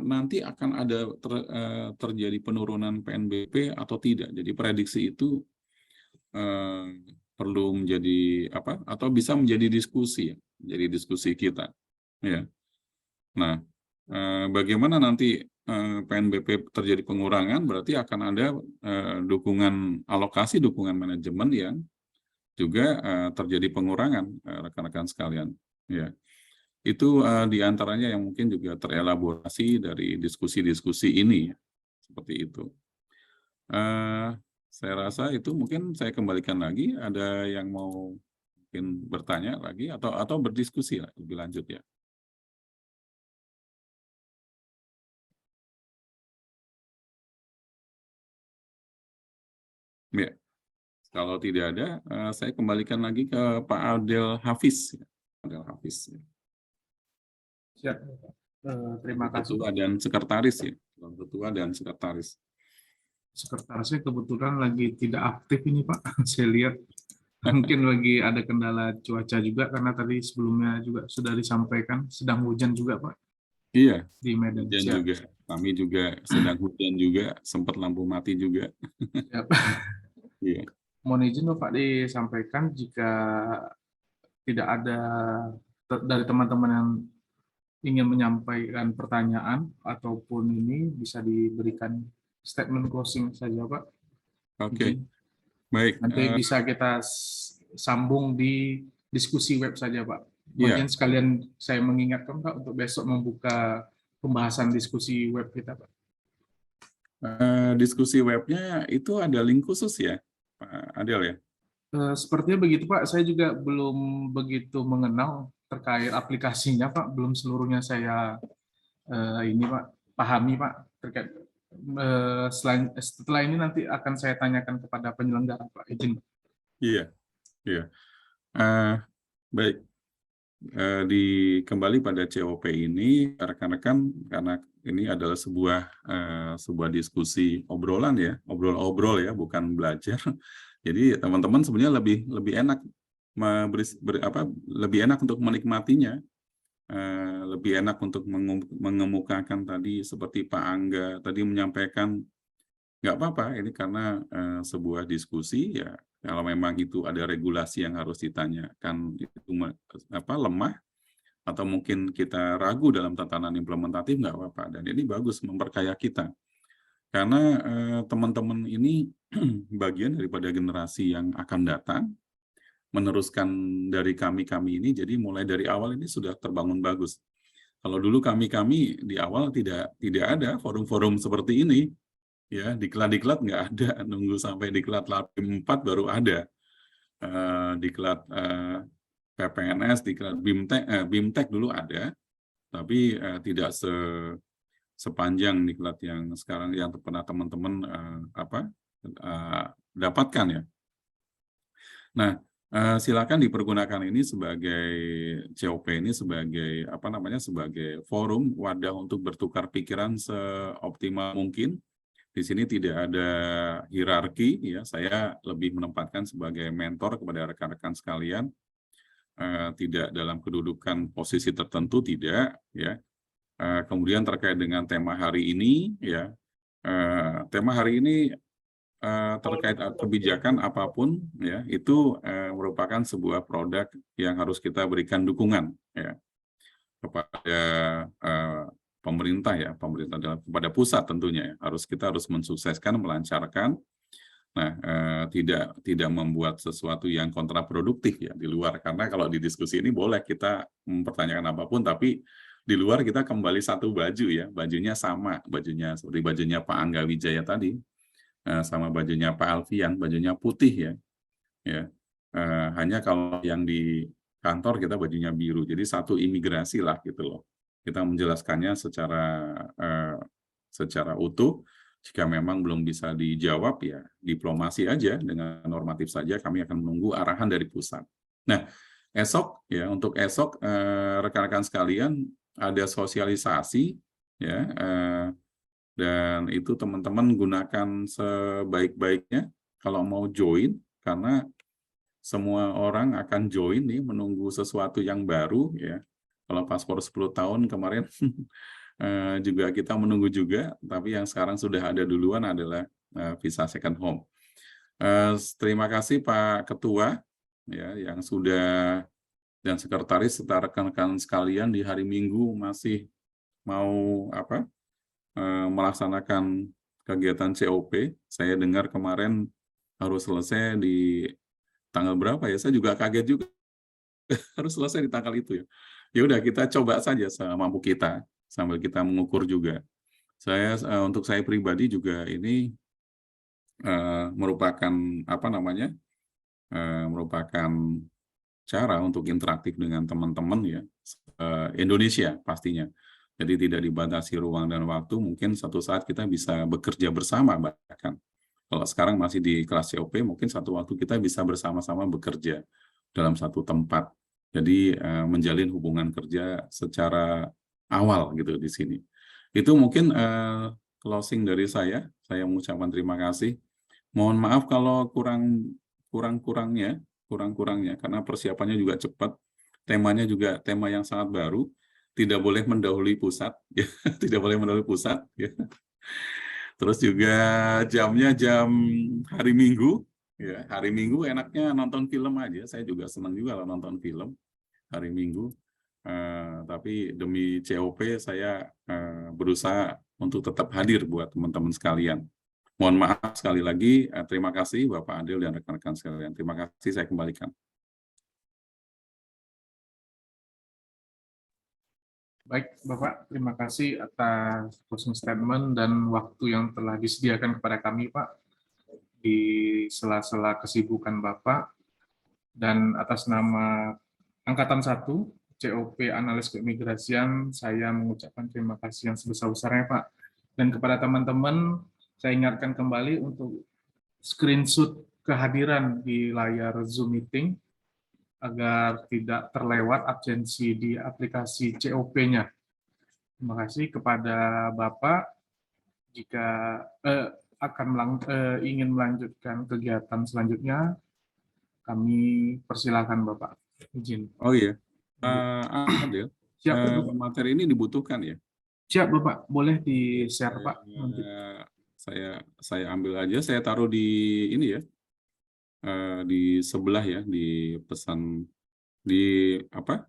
nanti akan ada terjadi penurunan PNBP atau tidak? Jadi prediksi itu perlu menjadi apa? Atau bisa menjadi diskusi, ya, jadi diskusi kita. Ya. Nah, bagaimana nanti PNBP terjadi pengurangan? Berarti akan ada alokasi dukungan manajemen yang juga terjadi pengurangan, rekan-rekan sekalian. Ya, itu diantaranya yang mungkin juga terelaborasi dari diskusi-diskusi ini, seperti itu. Saya rasa itu mungkin saya kembalikan lagi. Ada yang mau mungkin bertanya lagi atau berdiskusi lebih lanjut ya. Ya. Kalau tidak ada, saya kembalikan lagi ke Pak Adel Hafiz. Adel Hafiz. Siap. Terima kasih. Ketua dan sekretaris ya. Ketua dan sekretaris. Sekretarisnya kebetulan lagi tidak aktif ini Pak. Saya lihat mungkin lagi ada kendala cuaca juga karena tadi sebelumnya juga sudah disampaikan sedang hujan juga Pak. Iya. Di Medan. Hujan juga. Kami juga sedang hujan juga, sempat lampu mati juga. Siap. Iya. Mohon izin Pak disampaikan jika tidak ada dari teman-teman yang ingin menyampaikan pertanyaan ataupun ini bisa diberikan statement closing saja Pak. Oke. Baik. Nanti bisa kita sambung di diskusi web saja Pak. Mungkin sekalian saya mengingatkan Pak untuk besok membuka pembahasan diskusi web kita Pak. Diskusi webnya itu ada link khusus ya Pak Adel ya? Sepertinya begitu Pak, saya juga belum begitu mengenal terkait aplikasinya Pak, belum seluruhnya saya ini Pak pahami Pak terkait. Setelah ini nanti akan saya tanyakan kepada penyelenggara Pak, izin. Iya, iya. Baik. Kembali pada COP ini, rekan-rekan, karena ini adalah sebuah diskusi obrolan ya, obrol-obrol ya, bukan belajar. Jadi teman-teman sebenarnya lebih enak lebih enak untuk menikmatinya, lebih enak untuk mengemukakan tadi seperti Pak Angga tadi menyampaikan, nggak apa-apa ini karena sebuah diskusi ya. Kalau memang itu ada regulasi yang harus ditanyakan itu lemah atau mungkin kita ragu dalam tatanan implementatif, nggak apa-apa. Dan ini bagus memperkaya kita karena teman-teman ini bagian daripada generasi yang akan datang meneruskan dari kami ini. Jadi mulai dari awal ini sudah terbangun bagus. Kalau dulu kami di awal tidak ada forum-forum seperti ini. Ya, diklat nggak ada, nunggu sampai diklat LAPIM 4 baru ada. Diklat PPNS, diklat BIMTEK dulu ada, tapi tidak sepanjang diklat yang sekarang yang pernah teman-teman dapatkan ya. Nah, silakan dipergunakan ini sebagai COP ini sebagai sebagai forum wadah untuk bertukar pikiran seoptimal mungkin, Di sini tidak ada hierarki, ya. Saya lebih menempatkan sebagai mentor kepada rekan-rekan sekalian, tidak dalam kedudukan posisi tertentu, tidak, ya. Kemudian terkait dengan tema hari ini, ya, tema hari ini terkait kebijakan apapun, ya, itu merupakan sebuah produk yang harus kita berikan dukungan, ya, kepada pemerintah, ya, pemerintah kepada pusat tentunya, ya. Kita harus mensukseskan, melancarkan. Nah, tidak membuat sesuatu yang kontraproduktif, ya, di luar. Karena kalau di diskusi ini boleh kita mempertanyakan apapun, tapi di luar kita kembali satu baju, ya, bajunya sama, bajunya seperti bajunya Pak Angga Wijaya tadi, sama bajunya Pak Alfian, bajunya putih, ya. Hanya kalau yang di kantor kita bajunya biru, jadi satu imigrasi lah gitu loh. Kita menjelaskannya secara utuh. Jika memang belum bisa dijawab, ya diplomasi aja dengan normatif saja. Kami akan menunggu arahan dari pusat. Nah, esok, ya, untuk esok rekan-rekan sekalian ada sosialisasi, ya, dan itu teman-teman gunakan sebaik-baiknya kalau mau join, karena semua orang akan join nih menunggu sesuatu yang baru, ya. Kalau paspor 10 tahun kemarin juga kita menunggu juga, tapi yang sekarang sudah ada duluan adalah visa second home. Terima kasih Pak Ketua, ya, yang sudah, dan sekretaris serta rekan-rekan sekalian di hari Minggu masih mau melaksanakan kegiatan COP. Saya dengar kemarin harus selesai di tanggal berapa, ya? Saya juga kaget juga harus selesai di tanggal itu, ya. Ya udah, kita coba saja semampu kita sambil kita mengukur juga. Untuk saya pribadi juga ini merupakan merupakan cara untuk interaktif dengan teman-teman, ya, Indonesia pastinya. Jadi tidak dibatasi ruang dan waktu, mungkin satu saat kita bisa bekerja bersama bahkan. Kalau sekarang masih di kelas COP, mungkin satu waktu kita bisa bersama-sama bekerja dalam satu tempat. Jadi menjalin hubungan kerja secara awal gitu di sini. Itu mungkin closing dari saya. Saya mengucapkan terima kasih. Mohon maaf kalau kurang-kurangnya, karena persiapannya juga cepat. Temanya juga tema yang sangat baru. Tidak boleh mendahului pusat, ya. Tidak boleh mendahului pusat, ya. Terus juga jamnya jam hari Minggu, ya. Hari Minggu enaknya nonton film aja. Saya juga senang juga kalau nonton film hari Minggu. Tapi demi COP saya berusaha untuk tetap hadir buat teman-teman sekalian. Mohon maaf sekali lagi. Terima kasih Bapak Adil dan rekan-rekan sekalian. Terima kasih, saya kembalikan. Baik, Bapak, terima kasih atas closing statement dan waktu yang telah disediakan kepada kami, Pak, di sela-sela kesibukan Bapak. Dan atas nama Angkatan 1, COP Analis Keimigrasian, saya mengucapkan terima kasih yang sebesar-besarnya, Pak. Dan kepada teman-teman, saya ingatkan kembali untuk screenshot kehadiran di layar Zoom meeting, agar tidak terlewat absensi di aplikasi COP-nya. Terima kasih kepada Bapak. Jika ingin melanjutkan kegiatan selanjutnya, kami persilakan Bapak. Izin. Oh iya, Adil, Siap, Bapak. materi ini dibutuhkan, ya? Siap, Bapak. Boleh di-share, Pak. Nanti. Saya ambil aja, saya taruh di ini, ya. Di sebelah, ya, di pesan di apa?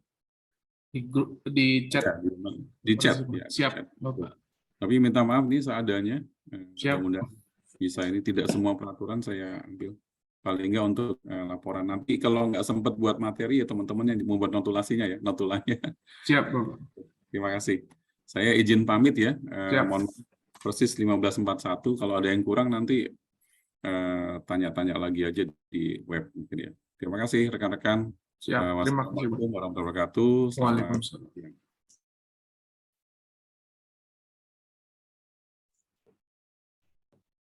Di grup, di chat. Ya, di chat, ya. Siap, Di chat. Bapak. Tapi minta maaf nih seadanya. Siap. Mudah-mudahan bisa, ini tidak semua peraturan saya ambil. Paling nggak untuk laporan nanti. Kalau nggak sempat buat materi, ya teman-teman yang membuat notulasinya, ya, notulanya. Siap, Bapak. Terima kasih. Saya izin pamit, ya. Siap. Mohon persis 15.41. Kalau ada yang kurang nanti tanya-tanya lagi aja di web mungkin, ya. Terima kasih rekan-rekan. Siap. Terima kasih, Pak. Wassalamualaikum warahmatullahi wabarakatuh. Waalaikumsalam.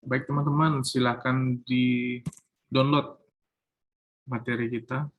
Baik, teman-teman, silakan di-download materi kita.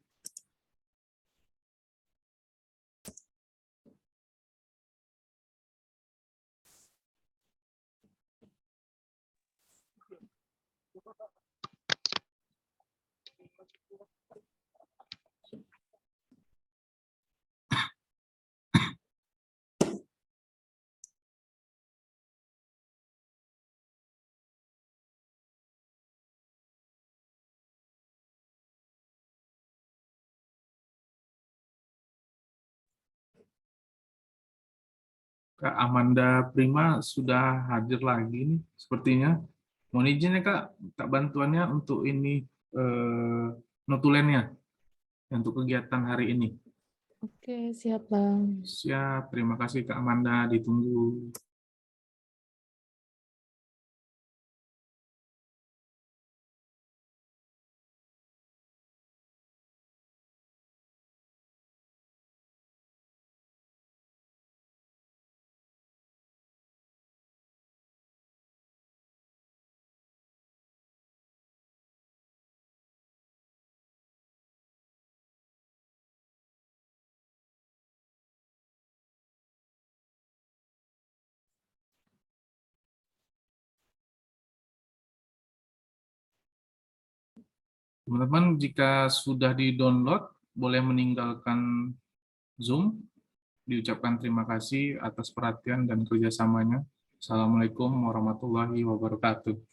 Kak Amanda Prima sudah hadir lagi nih sepertinya. Mohon izin ya Kak, Kak bantuannya untuk ini notulennya untuk kegiatan hari ini. Oke, siap Bang. Siap, terima kasih Kak Amanda, ditunggu. Teman-teman, jika sudah di-download, boleh meninggalkan Zoom. Diucapkan terima kasih atas perhatian dan kerjasamanya. Assalamualaikum warahmatullahi wabarakatuh.